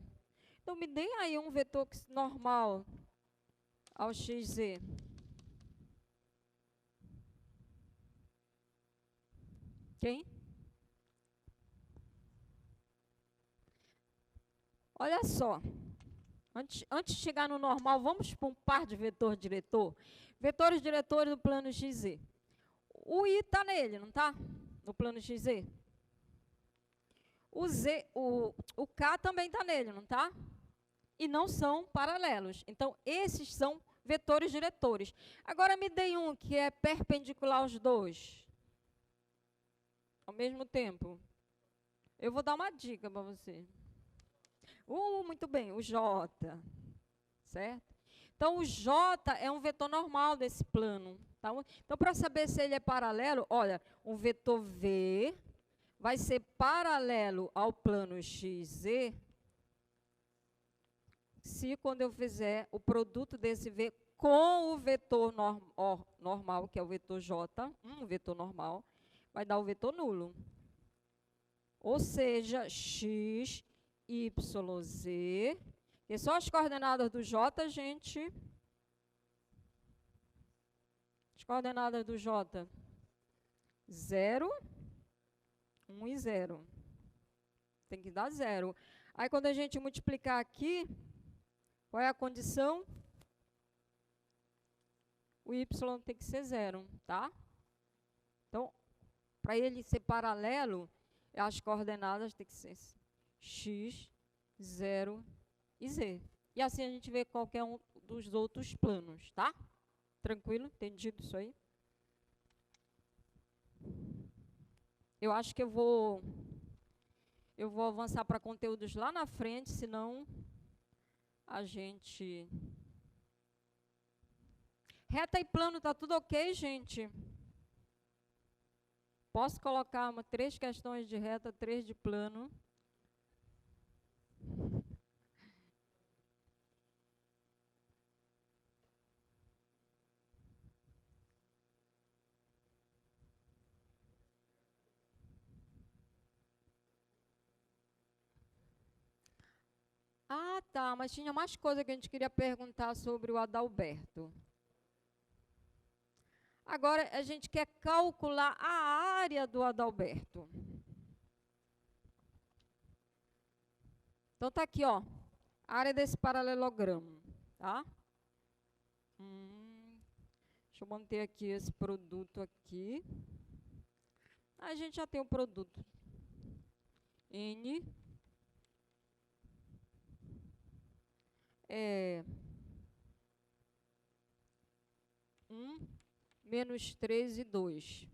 Então, me dê aí um vetor normal ao xz. Quem? Olha só. Antes de chegar no normal, vamos para um par de vetor diretor. Vetores diretores do plano xz. O i está nele, não está? No plano xz. O k também está nele, não está? E não são paralelos. Então, esses são vetores diretores. Agora, me dê um que é perpendicular aos dois. Ao mesmo tempo. Eu vou dar uma dica para você. Muito bem, o J. Certo? Então, o J é um vetor normal desse plano. Tá? Então, para saber se ele é paralelo, olha, um vetor V vai ser paralelo ao plano XZ se quando eu fizer o produto desse V com o vetor normal, que é o vetor J, um vetor normal, vai dar o vetor nulo. Ou seja, x, y, z, que são as coordenadas do J, gente. As coordenadas do J, 0, 1 e 0. Tem que dar 0. Aí, quando a gente multiplicar aqui, qual é a condição? O y tem que ser 0, tá? Então, para ele ser paralelo, as coordenadas têm que ser x, 0 e z. E assim a gente vê qualquer um dos outros planos, tá? Tranquilo? Entendido isso aí? Eu acho que eu vou avançar para conteúdos lá na frente, senão a gente... Reta e plano, tá tudo ok, gente? Posso colocar 3 questões de reta, 3 de plano. Ah, tá, mas tinha mais coisa que a gente queria perguntar sobre o Adalberto. Agora, a gente quer calcular a área do Adalberto. Então, está aqui, ó, a área desse paralelogramo, tá? Deixa eu manter aqui esse produto aqui. A gente já tem o produto. N é 1, menos 3 e 2.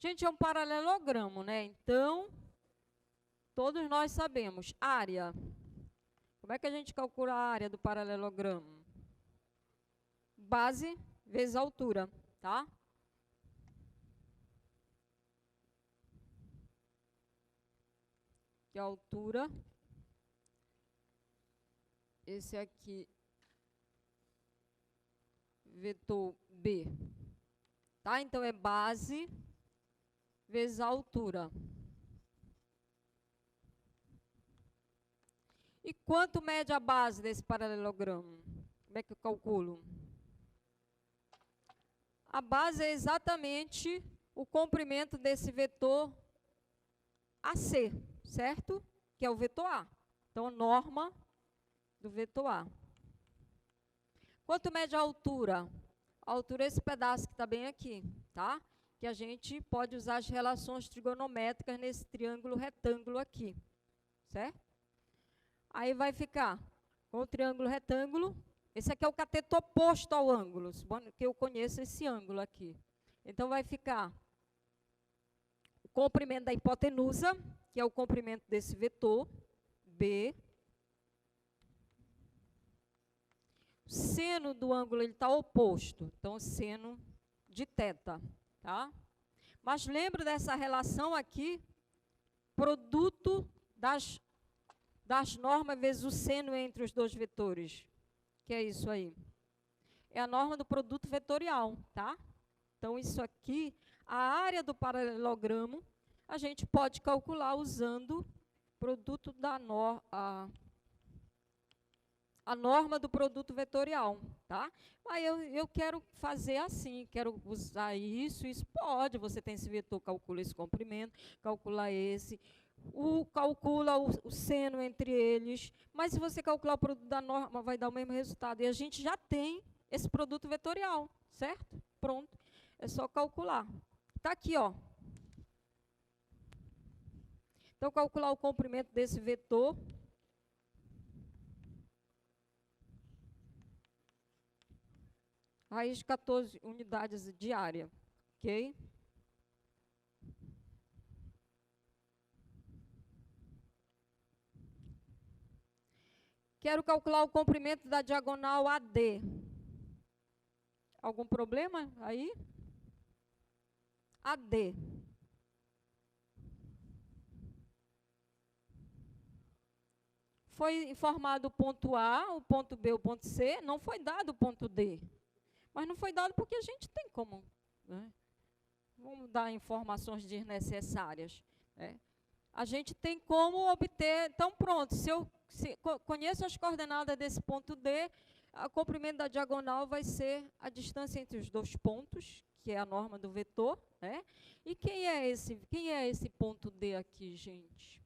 Gente, é um paralelogramo, né? Então, todos nós sabemos. Área. Como é que a gente calcula a área do paralelogramo? Base vezes altura, tá? Que a altura, esse aqui, vetor B, tá? Então, é base vezes a altura. E quanto mede a base desse paralelogramo? Como é que eu calculo? A base é exatamente o comprimento desse vetor AC, certo? Que é o vetor A. Então, a norma do vetor A. Quanto mede a altura? A altura é esse pedaço que está bem aqui, tá? Que a gente pode usar as relações trigonométricas nesse triângulo retângulo aqui, certo? Aí vai ficar com o triângulo retângulo. Esse aqui é o cateto oposto ao ângulo, que eu conheço esse ângulo aqui. Então, vai ficar o comprimento da hipotenusa, que é o comprimento desse vetor, B. O seno do ângulo está oposto, então, seno de θ, tá? Mas lembra dessa relação aqui, produto das normas vezes o seno entre os dois vetores. Que é isso aí? É a norma do produto vetorial, tá? Então, isso aqui, a área do paralelogramo, a gente pode calcular usando produto da a norma do produto vetorial, tá? Aí eu quero fazer assim, quero usar isso pode, você tem esse vetor, calcula esse comprimento, calcula esse, calcula o seno entre eles, mas se você calcular o produto da norma, vai dar o mesmo resultado. E a gente já tem esse produto vetorial, certo? Pronto, é só calcular. Está aqui, ó. Então, calcular o comprimento desse vetor. Raiz de 14 unidades de área, ok? Quero calcular o comprimento da diagonal AD. Algum problema aí? AD. Foi informado o ponto A, o ponto B, o ponto C, não foi dado o ponto D. Mas não foi dado porque a gente tem como, né? Vamos dar informações desnecessárias, né? A gente tem como obter, então pronto, se eu conheço as coordenadas desse ponto D, o comprimento da diagonal vai ser a distância entre os dois pontos, que é a norma do vetor, né? E quem é esse ponto D aqui, gente?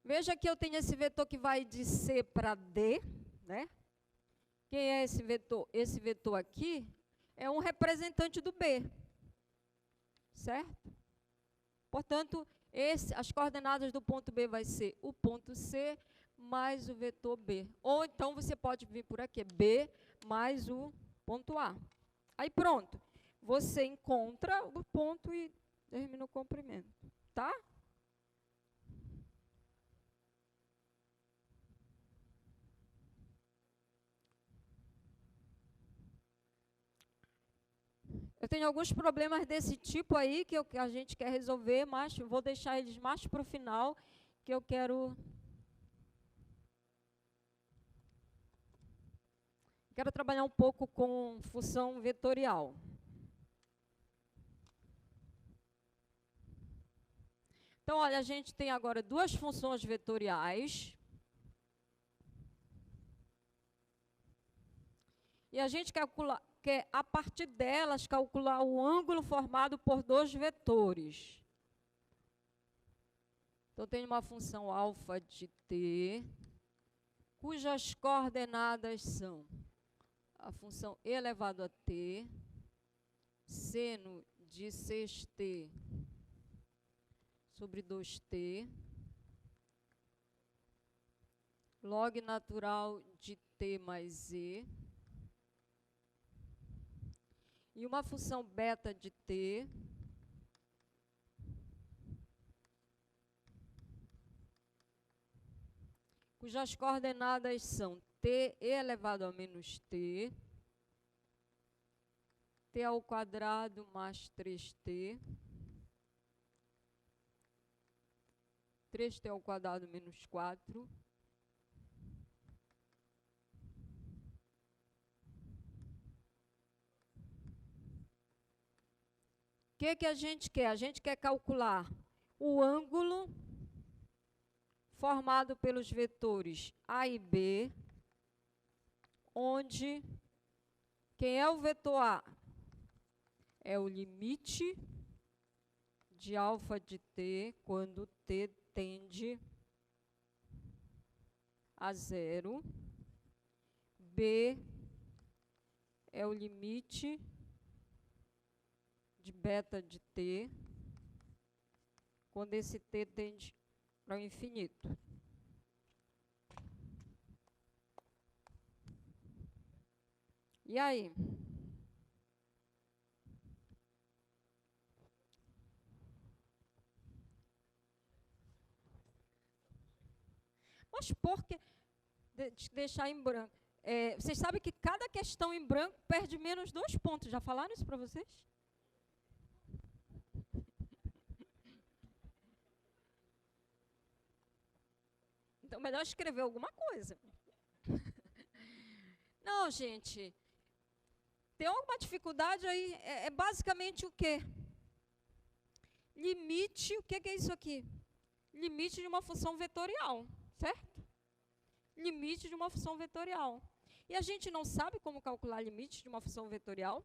Veja que eu tenho esse vetor que vai de C para D, né? Quem é esse vetor? Esse vetor aqui é um representante do B, certo? Portanto, as coordenadas do ponto B vai ser o ponto C mais o vetor B. Ou então você pode vir por aqui, B mais o ponto A. Aí pronto, você encontra o ponto e termina o comprimento, tá? Eu tenho alguns problemas desse tipo aí que a gente quer resolver, mas eu vou deixar eles mais para o final, que eu quero trabalhar um pouco com função vetorial. Então, olha, a gente tem agora duas funções vetoriais. E a gente quer, a partir delas, calcular o ângulo formado por dois vetores. Então, tem uma função alfa de t, cujas coordenadas são a função e elevado a t, seno de 6t sobre 2t, log natural de t mais e, e uma função beta de t, cujas coordenadas são t elevado a menos t, t ao quadrado mais 3t, 3t ao quadrado menos 4, o que a gente quer? A gente quer calcular o ângulo formado pelos vetores A e B, onde quem é o vetor A? É o limite de alfa de t quando t tende a zero. B é o limite de beta de t quando esse t tende para o infinito. E aí? Mas por que deixar em branco? Vocês sabem que cada questão em branco perde menos 2 pontos. Já falaram isso para vocês? Então, melhor escrever alguma coisa. Não, gente. Tem alguma dificuldade aí? É basicamente o quê? Limite, o que é isso aqui? Limite de uma função vetorial, certo? Limite de uma função vetorial. E a gente não sabe como calcular limite de uma função vetorial?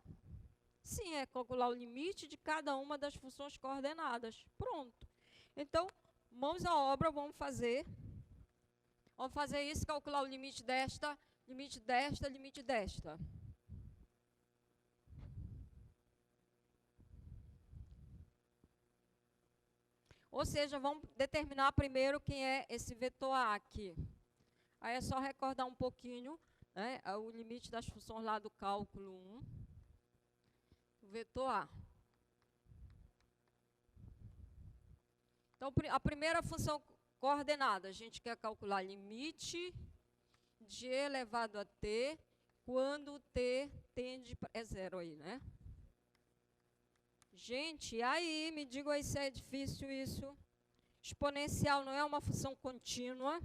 Sim, é calcular o limite de cada uma das funções coordenadas. Pronto. Então, mãos à obra, vamos fazer. Vamos fazer isso, calcular o limite desta, limite desta, limite desta. Ou seja, vamos determinar primeiro quem é esse vetor A aqui. Aí é só recordar um pouquinho, né, o limite das funções lá do cálculo 1. O vetor A. Então, a primeira função coordenada, a gente quer calcular limite de e elevado a t quando t tende para zero aí, né? Gente, aí, me digam aí se é difícil isso. Exponencial não é uma função contínua.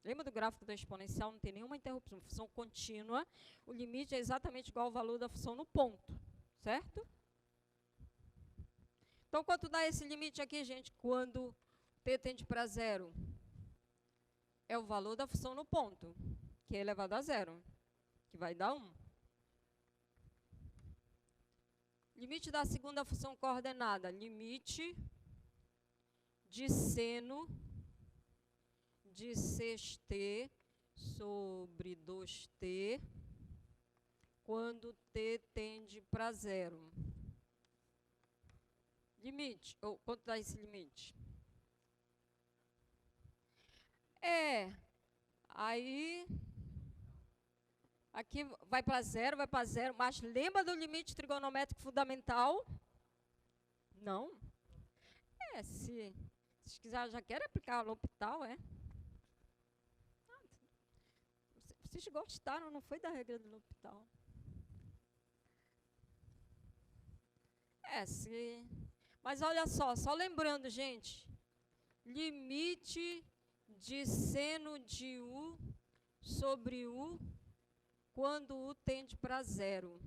Lembra do gráfico da exponencial? Não tem nenhuma interrupção. Função contínua, o limite é exatamente igual ao valor da função no ponto, certo? Então, quanto dá esse limite aqui, gente? Quando t tende para zero? É o valor da função no ponto, que é elevado a zero, que vai dar 1. Limite da segunda função coordenada, limite de seno de 6t sobre 2t, quando t tende para zero. Limite, ou quanto dá esse limite? Aí, aqui vai para zero, mas lembra do limite trigonométrico fundamental? Não? Se quiser, já quer aplicar L'Hopital, Vocês gostaram, não foi da regra do L'Hopital? Mas olha só lembrando, gente, limite de seno de u sobre u quando u tende para zero.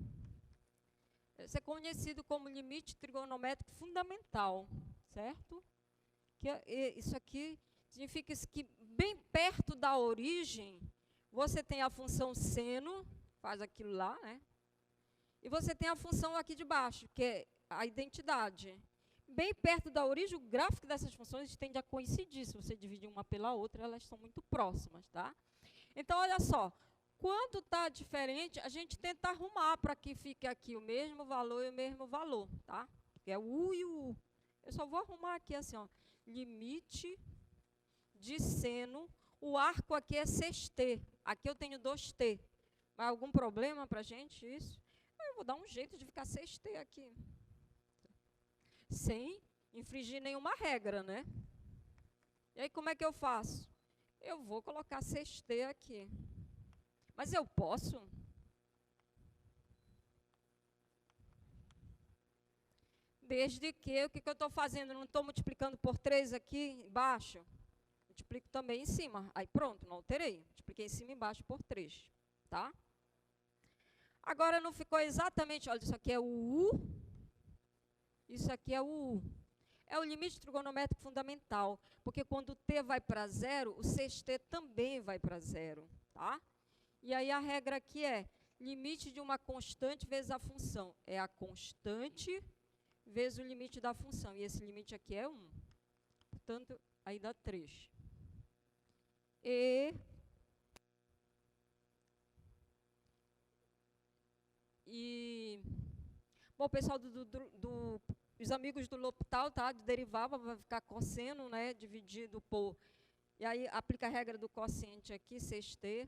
Isso é conhecido como limite trigonométrico fundamental, certo? Isso aqui significa que bem perto da origem, você tem a função seno faz aquilo lá, né? E você tem a função aqui de baixo, que é a identidade. Bem perto da origem, o gráfico dessas funções tende a coincidir. Se você dividir uma pela outra, elas são muito próximas, tá? Então, olha só. Quando está diferente, a gente tenta arrumar para que fique aqui o mesmo valor e o mesmo valor, tá? Que é o U e o U. Eu só vou arrumar aqui assim, ó. Limite de seno. O arco aqui é 6t. Aqui eu tenho 2t. Mas algum problema para a gente isso? Eu vou dar um jeito de ficar 6t aqui. Sem infringir nenhuma regra, né? E aí, como é que eu faço? Eu vou colocar 6t aqui. Mas eu posso? Desde que, o que eu estou fazendo? Não estou multiplicando por 3 aqui embaixo? Multiplico também em cima. Aí pronto, não alterei. Multipliquei em cima e embaixo por 3. Tá? Agora não ficou exatamente, olha, isso aqui é o U, isso aqui é o U. É o limite trigonométrico fundamental, porque quando t vai para 0, o 6t também vai para 0, tá? E aí a regra aqui é limite de uma constante vezes a função. É a constante vezes o limite da função. E esse limite aqui é 1. Portanto, aí dá 3. Bom, o pessoal os amigos do L'Hopital, tá? De derivada, vai ficar cosseno, né? Dividido por... E aí aplica a regra do quociente aqui, 6t.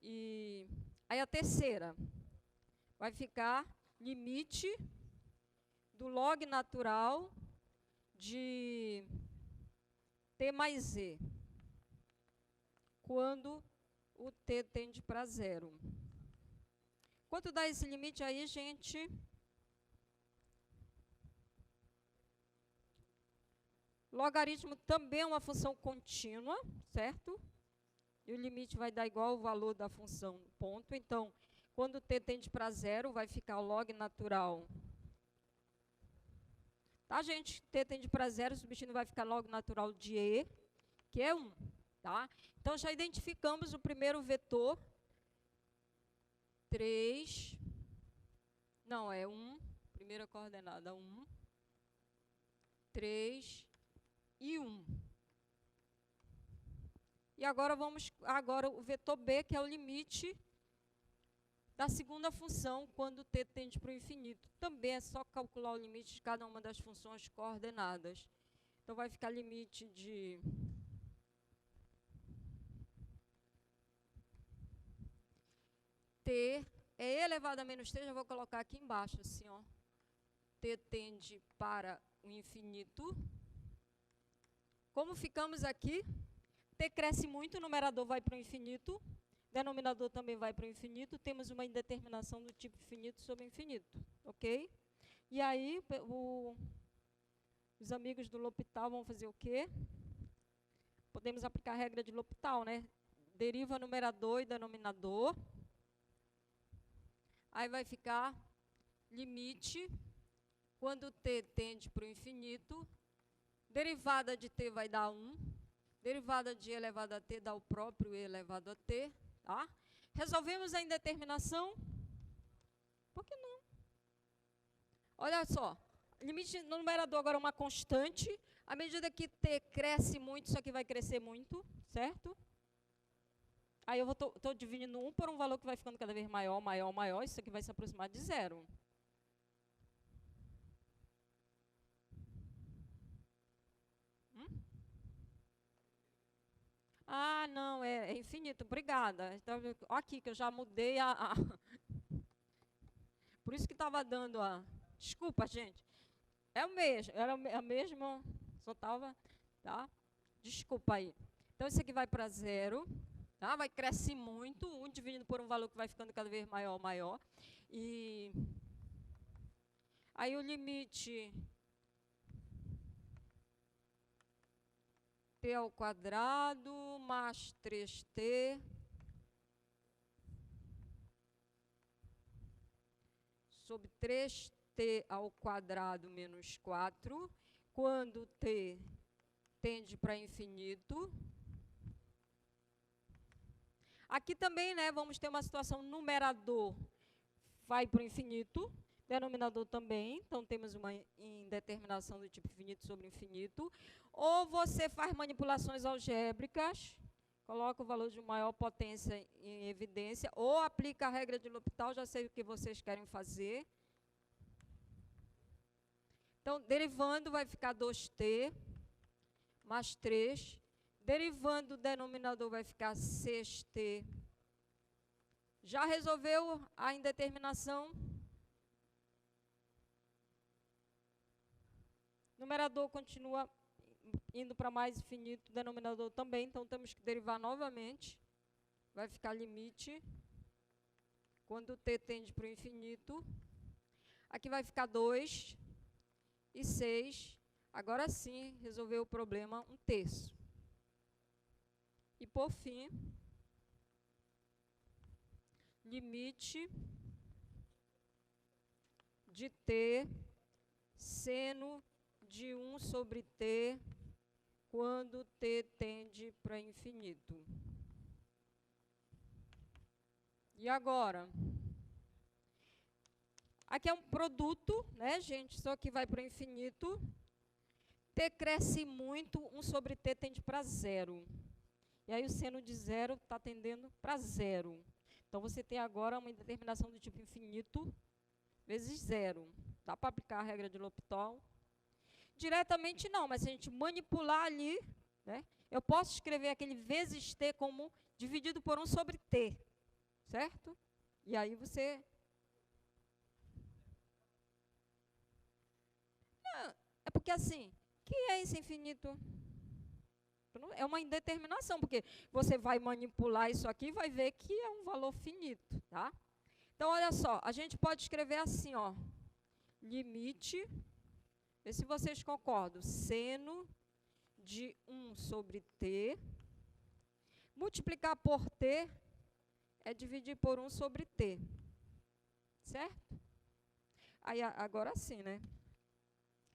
E aí a terceira vai ficar limite do log natural de t mais e, quando o t tende para 0. Quanto dá esse limite aí, gente? Logaritmo também é uma função contínua, certo? E o limite vai dar igual ao valor da função ponto. Então, quando t tende para 0, vai ficar o log natural. Tá, gente? T tende para 0, substituindo vai ficar log natural de e, que é 1. Tá? Então, já identificamos o primeiro vetor. 3. Não, é 1. Primeira coordenada, 1. 3 e 1. E agora o vetor B, que é o limite da segunda função, quando t tende para o infinito. Também é só calcular o limite de cada uma das funções coordenadas. Então, vai ficar limite de... t é elevado a menos t, já vou colocar aqui embaixo, assim, ó. T tende para o infinito. Como ficamos aqui? T cresce muito, o numerador vai para o infinito, denominador também vai para o infinito, temos uma indeterminação do tipo infinito sobre infinito, ok? E aí, os amigos do L'Hopital vão fazer o quê? Podemos aplicar a regra de L'Hopital, né? Deriva numerador e denominador. Aí vai ficar limite, quando t tende para o infinito, derivada de t vai dar 1, derivada de e elevado a t dá o próprio e elevado a t, tá? Resolvemos a indeterminação? Por que não? Olha só, limite no numerador agora é uma constante, à medida que t cresce muito, isso aqui vai crescer muito, certo? Aí eu estou dividindo 1 por um valor que vai ficando cada vez maior, maior, maior, isso aqui vai se aproximar de 0. Ah, não, é infinito, obrigada. Então, aqui que eu já mudei Por isso que estava dando a... Desculpa, gente. É o mesmo, era a mesma, só estava... Tá? Desculpa aí. Então, isso aqui vai para 0, tá? Vai crescer muito, 1 dividido por um valor que vai ficando cada vez maior, maior. E aí o limite... t ao quadrado mais 3t sobre 3t ao quadrado menos 4, quando t tende para infinito. Aqui também, né, vamos ter uma situação numerador vai para o infinito, denominador também, então temos uma indeterminação do tipo infinito sobre infinito. Ou você faz manipulações algébricas, coloca o valor de maior potência em evidência, ou aplica a regra de L'Hopital, já sei o que vocês querem fazer. Então, derivando vai ficar 2t mais 3. Derivando o denominador vai ficar 6t. Já resolveu a indeterminação? Numerador continua indo para mais infinito, denominador também, então temos que derivar novamente. Vai ficar limite, quando t tende para o infinito. Aqui vai ficar 2 e 6. Agora sim, resolveu o problema 1/3. E por fim, limite de t seno de 1 sobre t quando t tende para infinito. E agora? Aqui é um produto, né, gente? Só que vai para o infinito. T cresce muito, 1 sobre t tende para 0. E aí o seno de 0 está tendendo para 0. Então, você tem agora uma indeterminação do tipo infinito vezes 0. Dá para aplicar a regra de L'Hopital? Diretamente não, mas se a gente manipular ali, né, eu posso escrever aquele vezes t como dividido por 1 sobre t, certo? E aí você... É porque assim, que é esse infinito? É uma indeterminação, porque você vai manipular isso aqui e vai ver que é um valor finito, tá? Então, olha só, a gente pode escrever assim, ó, limite, vê se vocês concordam, seno de 1 sobre t, multiplicar por t é dividir por 1 sobre t, certo? Aí, agora sim, né?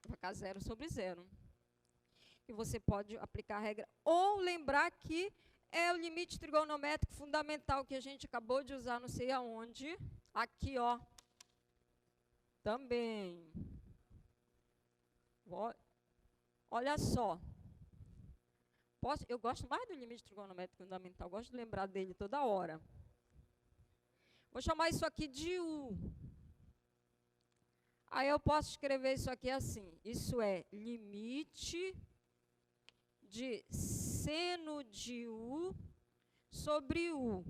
Vai ficar 0 sobre 0. E você pode aplicar a regra, ou lembrar que é o limite trigonométrico fundamental que a gente acabou de usar, não sei aonde. Aqui, ó. Também. Olha só. Eu gosto mais do limite trigonométrico fundamental, gosto de lembrar dele toda hora. Vou chamar isso aqui de U. Aí eu posso escrever isso aqui assim. Isso é limite de seno de U sobre U,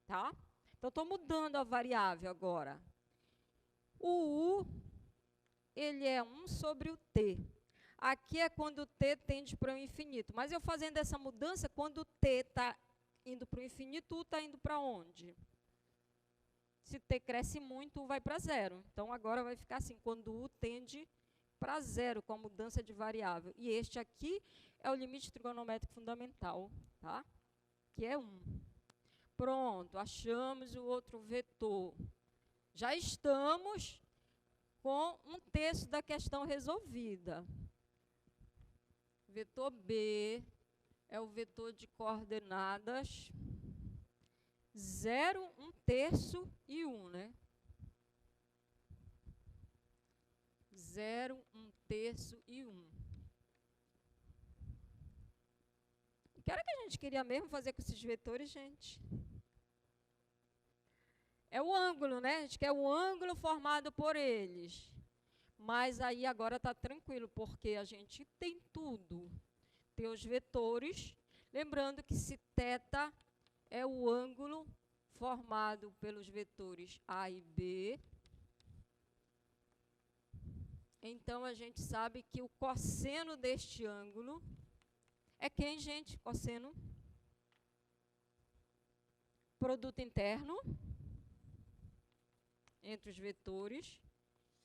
tá? Então, estou mudando a variável agora. O U, ele é 1 sobre o T. Aqui é quando o T tende para o infinito. Mas eu fazendo essa mudança, quando o T está indo para o infinito, U está indo para onde? Se T cresce muito, U vai para 0. Então, agora vai ficar assim, quando U tende para 0, com a mudança de variável. E este aqui é o limite trigonométrico fundamental, tá? Que é 1. Pronto, achamos o outro vetor. Já estamos com 1/3 da questão resolvida. Vetor B é o vetor de coordenadas 0, 1/3 e 1, né? 0, 1/3 e 1. O que era que a gente queria mesmo fazer com esses vetores, gente? É o ângulo, né? A gente quer o ângulo formado por eles. Mas aí agora está tranquilo, porque a gente tem tudo. Tem os vetores. Lembrando que se θ é o ângulo formado pelos vetores A e B, então a gente sabe que o cosseno deste ângulo é quem, gente? Cosseno? Produto interno entre os vetores,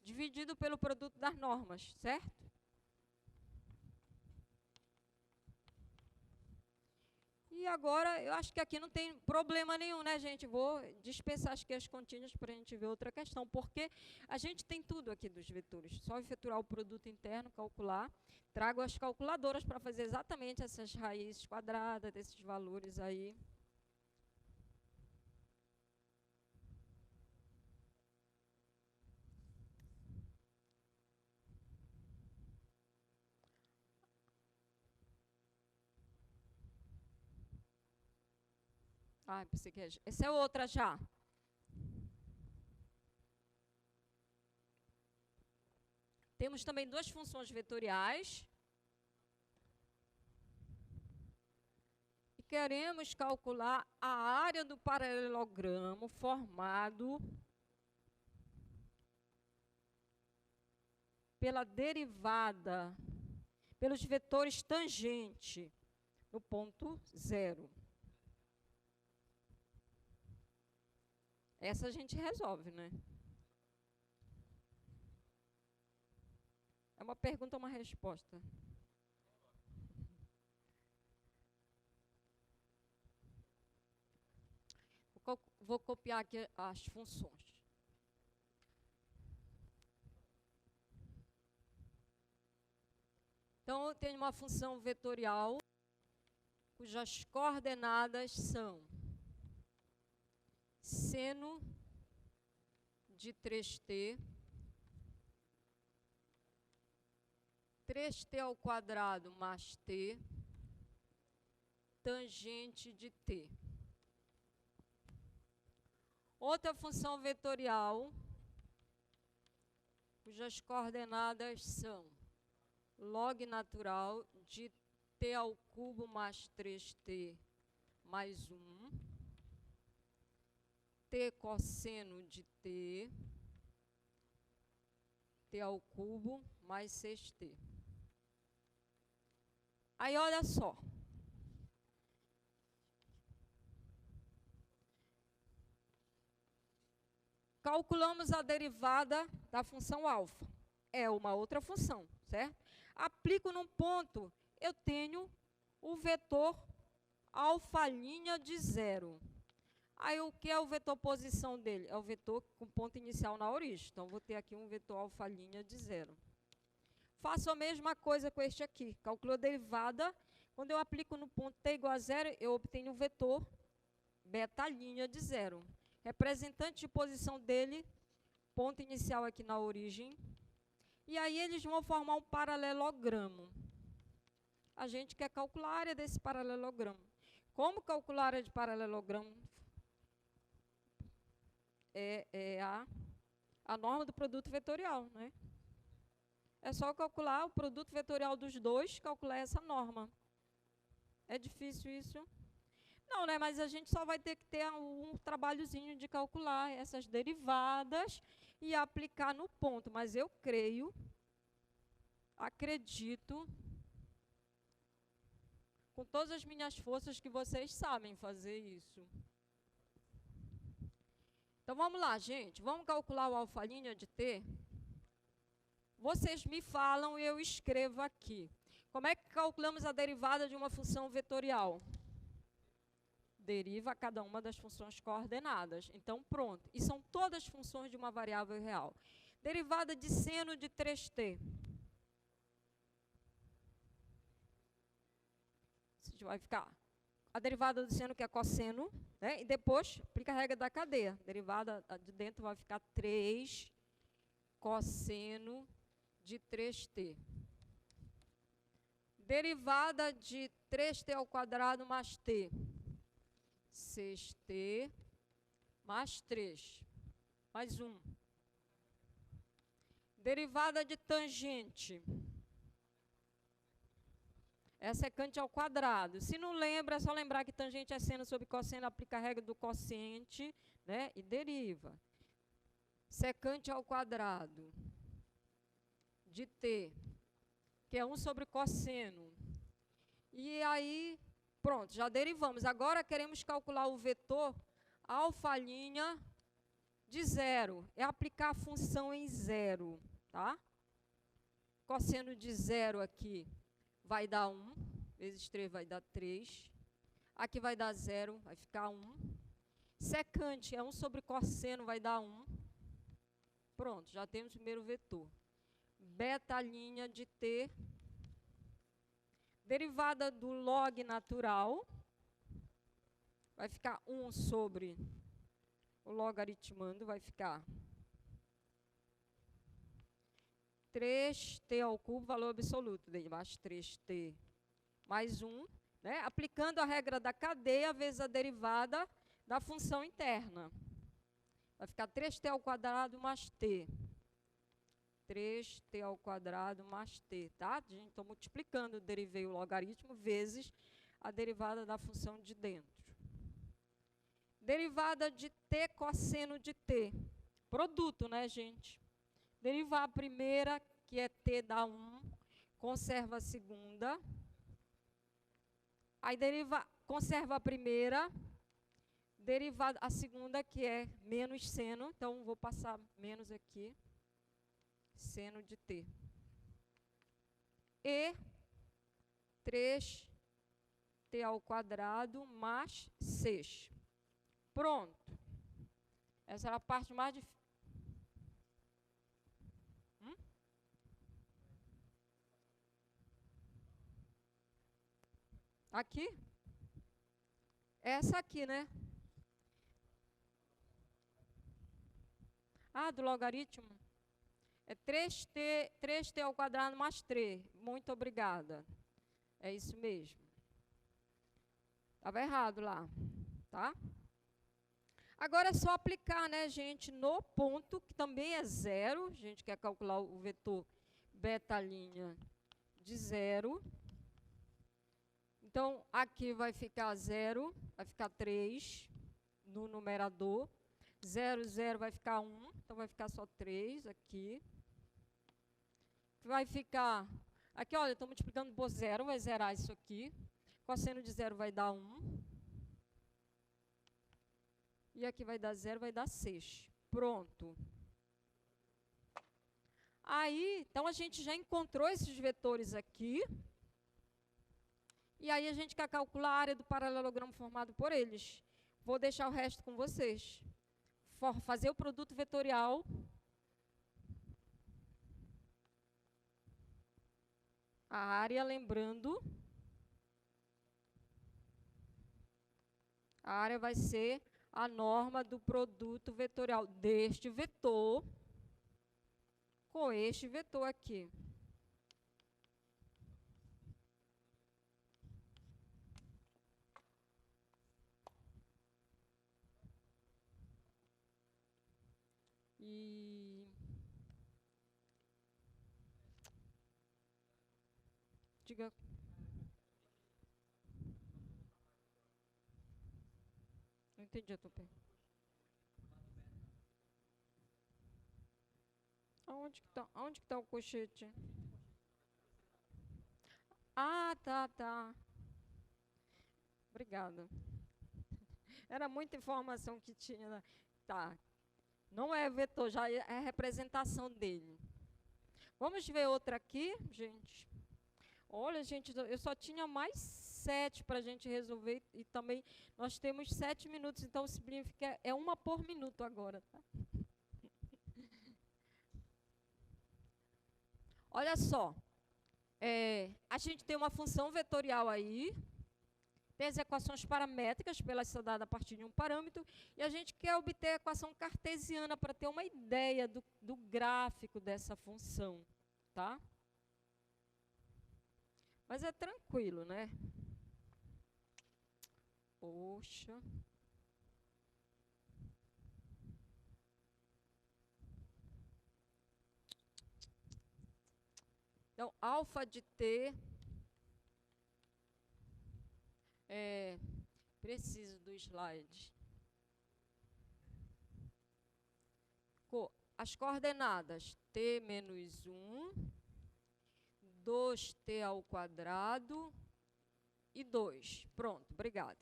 dividido pelo produto das normas, certo? E agora, eu acho que aqui não tem problema nenhum, né, gente? Vou dispensar aqui as continhas para a gente ver outra questão, porque a gente tem tudo aqui dos vetores. Só efetuar o produto interno, calcular. Trago as calculadoras para fazer exatamente essas raízes quadradas, desses valores aí. Ah, pensei que essa é outra já. Temos também duas funções vetoriais. E queremos calcular a área do paralelogramo formado pela derivada, pelos vetores tangente no ponto 0. Essa a gente resolve, né? É uma pergunta ou uma resposta? Vou copiar aqui as funções. Então, eu tenho uma função vetorial cujas coordenadas são seno de 3t, 3t ao quadrado mais t, tangente de t. Outra função vetorial cujas coordenadas são log natural de t ao cubo mais 3t mais 1, t cosseno de t, t ao cubo mais 6t. Aí, olha só. Calculamos a derivada da função alfa. É uma outra função, certo? Aplico num ponto, eu tenho o vetor alfa' de 0. Aí, o que é o vetor posição dele? É o vetor com ponto inicial na origem. Então, vou ter aqui um vetor alfa' de 0. Faço a mesma coisa com este aqui. Calculo a derivada. Quando eu aplico no ponto t igual a 0, eu obtenho o vetor beta' de 0. Representante de posição dele, ponto inicial aqui na origem. E aí eles vão formar um paralelogramo. A gente quer calcular a área desse paralelogramo. Como calcular a área de paralelogramo? É a norma do produto vetorial, né? É só calcular o produto vetorial dos dois, calcular essa norma. É difícil isso? Não, né? Mas a gente só vai ter que ter um trabalhozinho de calcular essas derivadas e aplicar no ponto. Mas eu creio, acredito, com todas as minhas forças, que vocês sabem fazer isso. Então, vamos lá, gente. Vamos calcular o alfa' de t? Vocês me falam e eu escrevo aqui. Como é que calculamos a derivada de uma função vetorial? Deriva cada uma das funções coordenadas. Então, pronto. E são todas funções de uma variável real. Derivada de seno de 3t. Vai ficar a derivada do seno, que é cosseno, né? E depois aplica a regra da cadeia. A derivada de dentro vai ficar 3 cosseno de 3t. Derivada de 3t ao quadrado mais t. 6t mais 3, mais 1. Derivada de tangente. É secante ao quadrado. Se não lembra, é só lembrar que tangente é seno sobre cosseno, aplica a regra do quociente, né? E deriva. Secante ao quadrado de t, que é 1 sobre cosseno. E aí, pronto, já derivamos. Agora queremos calcular o vetor alfa' de 0. É aplicar a função em 0, tá? Cosseno de 0 aqui vai dar 1, vezes 3 vai dar 3. Aqui vai dar 0, vai ficar 1. Secante é 1 sobre cosseno, vai dar 1. Pronto, já temos o primeiro vetor. Beta' de t. Derivada do log natural vai ficar 1 sobre o logaritmando, vai ficar 3t ao cubo, valor absoluto, mais 3t mais 1, né? Aplicando a regra da cadeia vezes a derivada da função interna. Vai ficar 3t ao quadrado mais t. 3t ao quadrado mais t, tá? Gente, estou multiplicando, derivei o logaritmo vezes a derivada da função de dentro. Derivada de t cosseno de t. Produto, né, gente? Derivar a primeira, que é t dá 1, conserva a segunda. Aí conserva a primeira, derivar a segunda, que é menos seno. Então, vou passar menos aqui. Seno de t. E 3t ao quadrado mais 6. Pronto. Essa era a parte mais difícil. Aqui? Essa aqui, né? Ah, do logaritmo? É 3t ao quadrado mais 3. Muito obrigada. É isso mesmo. Estava errado lá, tá? Agora é só aplicar, né, gente, no ponto, que também é 0. A gente quer calcular o vetor beta' de 0. Então, aqui vai ficar 0, vai ficar 3 no numerador. 0, 0 vai ficar 1, então vai ficar só 3 aqui. Vai ficar, aqui, olha, estou multiplicando por 0, vai zerar isso aqui. Cosseno de 0 vai dar 1. E aqui vai dar 0, vai dar 6. Pronto. Aí, então, a gente já encontrou esses vetores aqui. E aí, a gente quer calcular a área do paralelogramo formado por eles. Vou deixar o resto com vocês. Fazer o produto vetorial. A área, lembrando, a área vai ser a norma do produto vetorial deste vetor com este vetor aqui. E diga. Não entendi a tua pergunta. Aonde que tá o colchete? Ah, tá. Obrigada. Era muita informação que tinha. Né? Tá. Não é vetor, já é a representação dele. Vamos ver outra aqui, gente. Olha, gente, eu só tinha mais 7 para a gente resolver. E também nós temos 7 minutos, então significa é uma por minuto agora. Tá? Olha só. A gente tem uma função vetorial aí. Tem as equações paramétricas, pela dada a partir de um parâmetro, e a gente quer obter a equação cartesiana para ter uma ideia do gráfico dessa função, tá? Mas é tranquilo, né? Poxa. Então, alfa de t... preciso do slide. As coordenadas t menos 1, 2t ao quadrado e 2. Pronto, obrigada.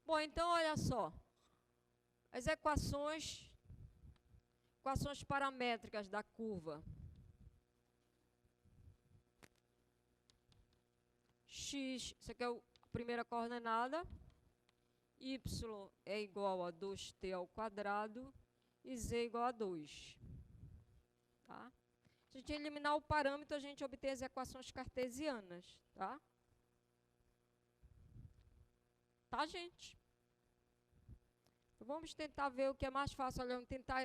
Bom, então, olha só. As equações paramétricas da curva. X, isso aqui é a primeira coordenada, y é igual a 2t ao quadrado e z igual a 2. Tá? Se a gente eliminar o parâmetro, a gente obtém as equações cartesianas. Tá, gente? Então, vamos tentar ver o que é mais fácil. Olha, vamos tentar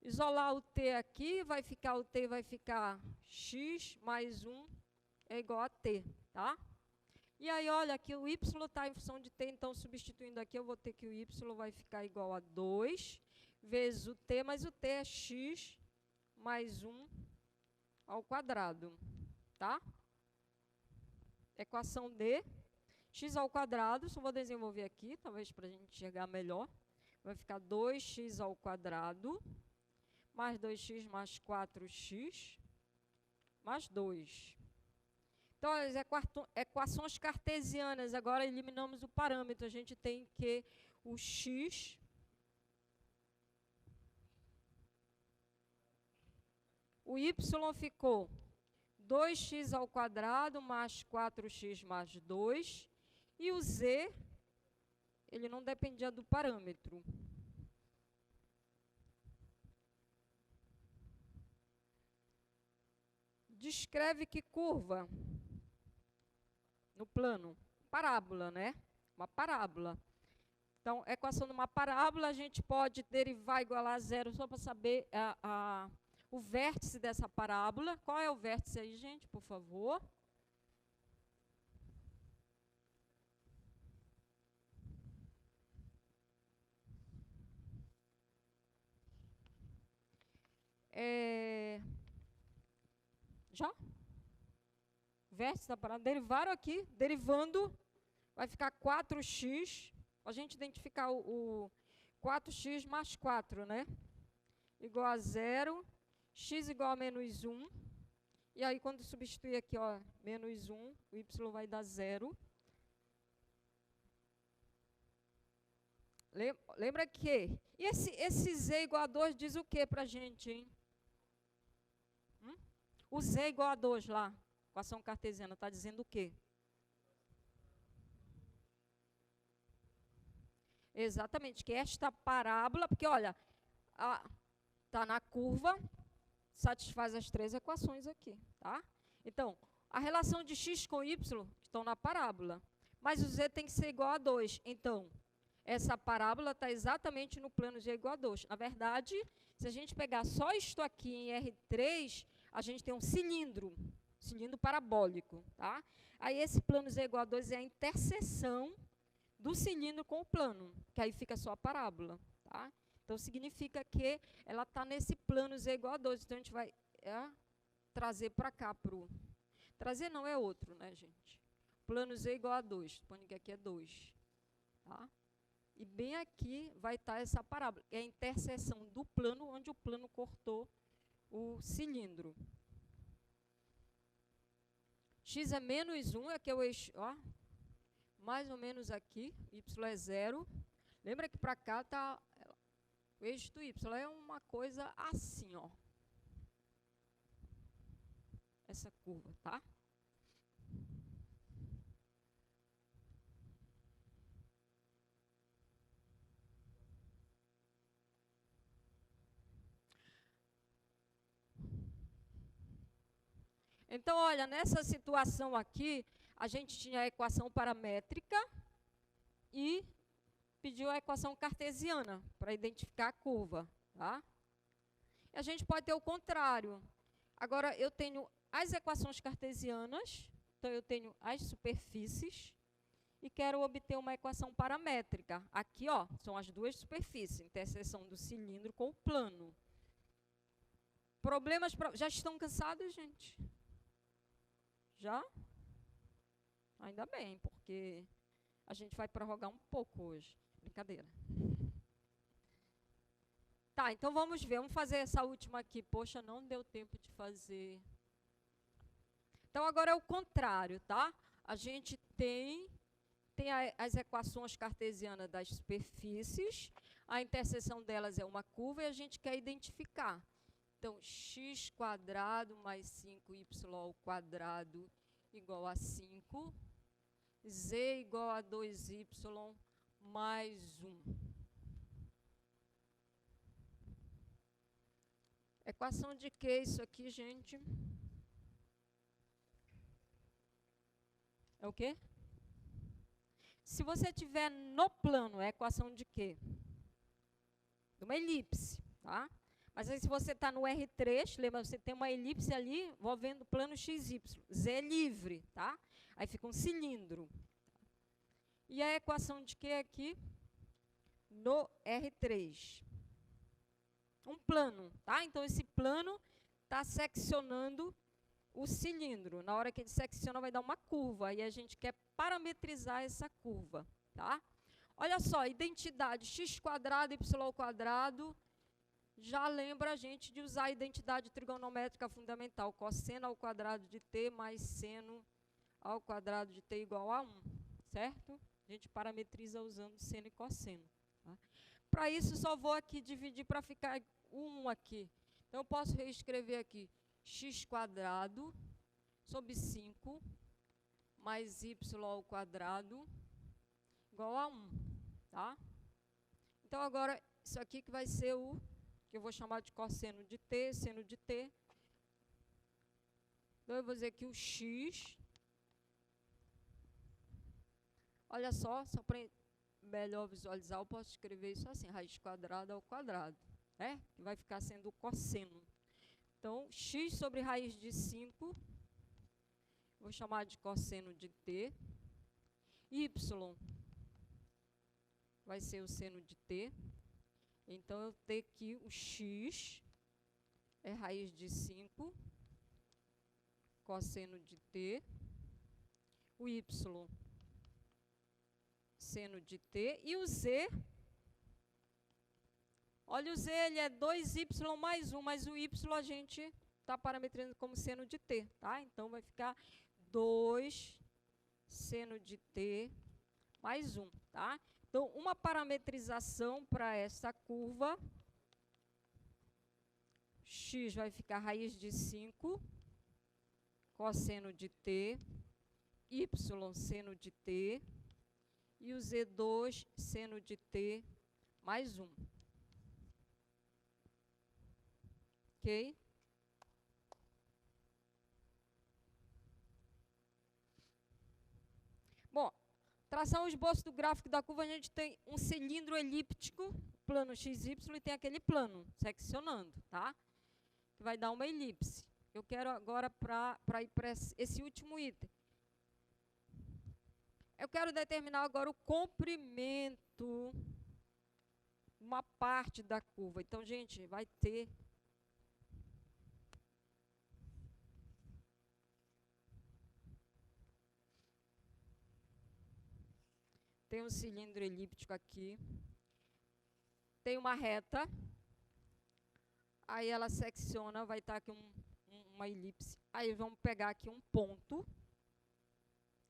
Isolar o t aqui, o t vai ficar x mais 1 é igual a t, tá? E aí, olha, aqui o y está em função de t, então, substituindo aqui, eu vou ter que o y vai ficar igual a 2 vezes o t, mas o t é x mais 1 ao quadrado, tá? Equação de x ao quadrado, só vou desenvolver aqui, talvez para a gente enxergar melhor. Vai ficar 2x ao quadrado, mais 2x mais 4x, mais 2. Então, as equações cartesianas, agora eliminamos o parâmetro. A gente tem que o x o y ficou 2x ao quadrado mais 4x mais 2. E o z, ele não dependia do parâmetro. Descreve que curva no plano? Parábola, né? Uma parábola. Então, a equação de uma parábola, a gente pode derivar igual a zero só para saber o vértice dessa parábola. Qual é o vértice aí, gente, por favor? Já? Vértice da parábola. Derivaram aqui, derivando, vai ficar 4x. A gente identificar o 4x mais 4, né? Igual a 0. X igual a menos 1. E aí, quando substituir aqui, ó, menos 1, o y vai dar 0. Lembra que... E esse z igual a 2 diz o que para a gente, hein? O z igual a 2 lá, equação cartesiana, está dizendo o quê? Exatamente, que esta parábola, porque olha, está na curva, satisfaz as 3 equações aqui, tá? Então, a relação de x com y estão na parábola, mas o z tem que ser igual a 2. Então, essa parábola está exatamente no plano z igual a 2. Na verdade, se a gente pegar só isto aqui em R3, a gente tem um cilindro parabólico, tá? Aí esse plano z igual a 2 é a interseção do cilindro com o plano, que aí fica só a parábola, tá? Então, significa que ela está nesse plano z igual a 2. Então, a gente vai trazer para cá. Trazer não é outro, né, gente? Plano z igual a 2. Supondo que aqui é 2. Tá? E bem aqui vai estar essa parábola. É a interseção do plano onde o plano cortou o cilindro. X é menos 1, aqui é o eixo, ó, mais ou menos aqui, y é 0. Lembra que para cá está o eixo do y, é uma coisa assim, ó. Essa curva, tá? Então, olha, nessa situação aqui, a gente tinha a equação paramétrica e pediu a equação cartesiana para identificar a curva, tá? E a gente pode ter o contrário. Agora, eu tenho as equações cartesianas, então eu tenho as superfícies e quero obter uma equação paramétrica. Aqui, ó, são as duas superfícies, interseção do cilindro com o plano. Problemas... Já estão cansados, gente? Já? Ainda bem, porque a gente vai prorrogar um pouco hoje. Brincadeira. Tá, então vamos ver. Vamos fazer essa última aqui. Poxa, não deu tempo de fazer. Então, agora é o contrário, tá? A gente tem as equações cartesianas das superfícies. A interseção delas é uma curva e a gente quer identificar. Então, x² mais 5y ao quadrado igual a 5. Z igual a 2y mais 1. Equação de que isso aqui, gente? É o quê? Se você tiver no plano, é equação de quê? De uma elipse, tá? Mas aí se você está no R3, lembra, você tem uma elipse ali envolvendo plano XY. Z é livre, tá? Aí fica um cilindro. E a equação de Q aqui no R3? Um plano, tá? Então, esse plano está seccionando o cilindro. Na hora que ele secciona, vai dar uma curva. E a gente quer parametrizar essa curva, tá? Olha só, identidade x², y², já lembra a gente de usar a identidade trigonométrica fundamental, cosseno ao quadrado de t mais seno ao quadrado de t igual a 1, certo? A gente parametriza usando seno e cosseno. Tá? Para isso, só vou aqui dividir para ficar o 1 aqui. Então, eu posso reescrever aqui x² sobre 5 mais y² igual a 1, tá? Então, agora, isso aqui que vai ser o que eu vou chamar de cosseno de t, seno de t. Então, eu vou dizer que o x, olha só para melhor visualizar, eu posso escrever isso assim, raiz quadrada ao quadrado, né? Que vai ficar sendo o cosseno. Então, x sobre raiz de 5, vou chamar de cosseno de t. Y vai ser o seno de t. Então, eu tenho que o x é raiz de 5, cosseno de t. O y, seno de t. E o z, olha, o z ele é 2y mais 1, mas o y a gente está parametrando como seno de t, tá? Então, vai ficar 2 seno de t mais 1, tá? Então, uma parametrização para essa curva, x vai ficar raiz de 5, cosseno de t, y seno de t, e o z2 seno de t mais 1. Ok? Bom, traçar um esboço do gráfico da curva, a gente tem um cilindro elíptico, plano XY, e tem aquele plano seccionando, tá? Que vai dar uma elipse. Eu quero agora, para ir para esse último item, eu quero determinar agora o comprimento, uma parte da curva. Então, gente, vai ter tem um cilindro elíptico aqui, tem uma reta, aí ela secciona, vai estar aqui uma elipse, aí vamos pegar aqui um ponto.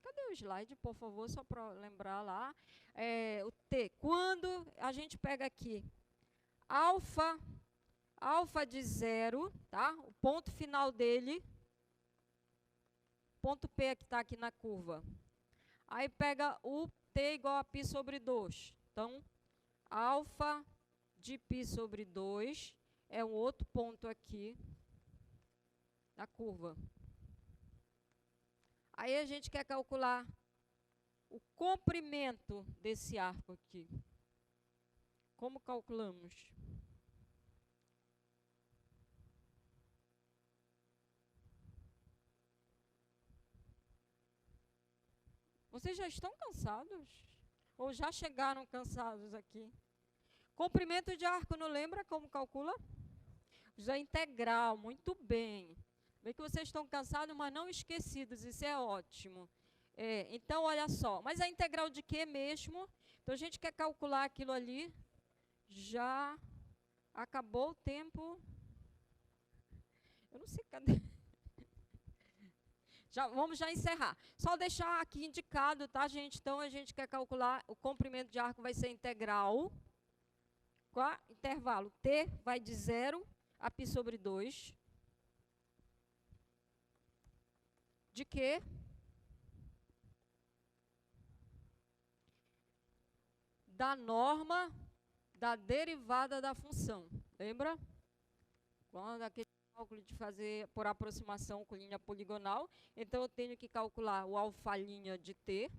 Cadê o slide, por favor, só para lembrar lá? O T. Quando a gente pega aqui alfa de 0, tá? O ponto final dele, ponto P que está aqui na curva. Aí pega o T igual a π sobre 2. Então, alfa de π sobre 2 é um outro ponto aqui na curva. Aí a gente quer calcular o comprimento desse arco aqui. Como calculamos? Vocês já estão cansados? Ou já chegaram cansados aqui? Comprimento de arco, não lembra como calcula? Usa integral, muito bem. Vê que vocês estão cansados, mas não esquecidos, isso é ótimo. Então, olha só, mas a integral de quê mesmo? Então, a gente quer calcular aquilo ali, já acabou o tempo. Eu não sei cadê. Vamos já encerrar. Só deixar aqui indicado, tá, gente? Então, a gente quer calcular o comprimento de arco vai ser integral. Qual? Intervalo t vai de 0 a π sobre 2. De quê? Da norma da derivada da função. Lembra? Quando aquele cálculo de fazer por aproximação com linha poligonal, então eu tenho que calcular o alfa' de t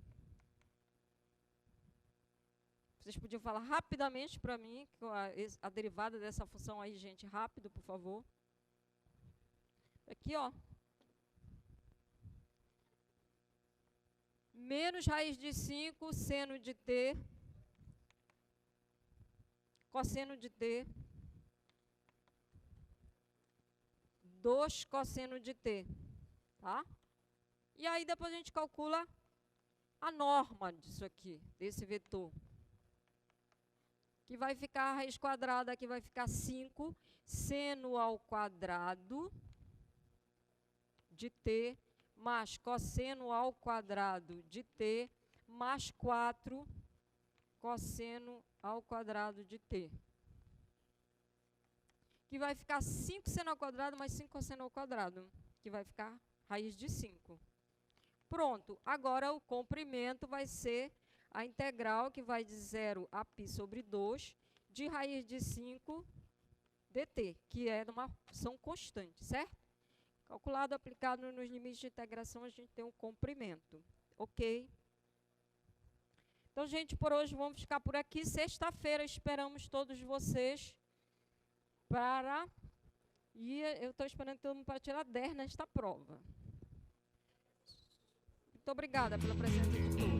Vocês podiam falar rapidamente para mim a derivada dessa função aí, gente, rápido, por favor. Aqui, ó. Menos raiz de 5, seno de t, cosseno de t, 2 cosseno de t, tá? E aí depois a gente calcula a norma disso aqui, desse vetor. Que vai ficar a raiz quadrada, aqui vai ficar 5 seno ao quadrado de t mais cosseno ao quadrado de t mais 4 cosseno ao quadrado de t. Que vai ficar 5 seno ao quadrado mais 5 cosseno ao quadrado, que vai ficar raiz de 5. Pronto, agora o comprimento vai ser a integral que vai de 0 a π sobre 2 de raiz de 5 dt, que é uma função constante, certo? Calculado, aplicado nos limites de integração, a gente tem um comprimento, ok? Então, gente, por hoje vamos ficar por aqui. Sexta-feira esperamos todos vocês para... E eu estou esperando todo mundo para tirar 10 nesta prova. Muito obrigada pela presença de todos.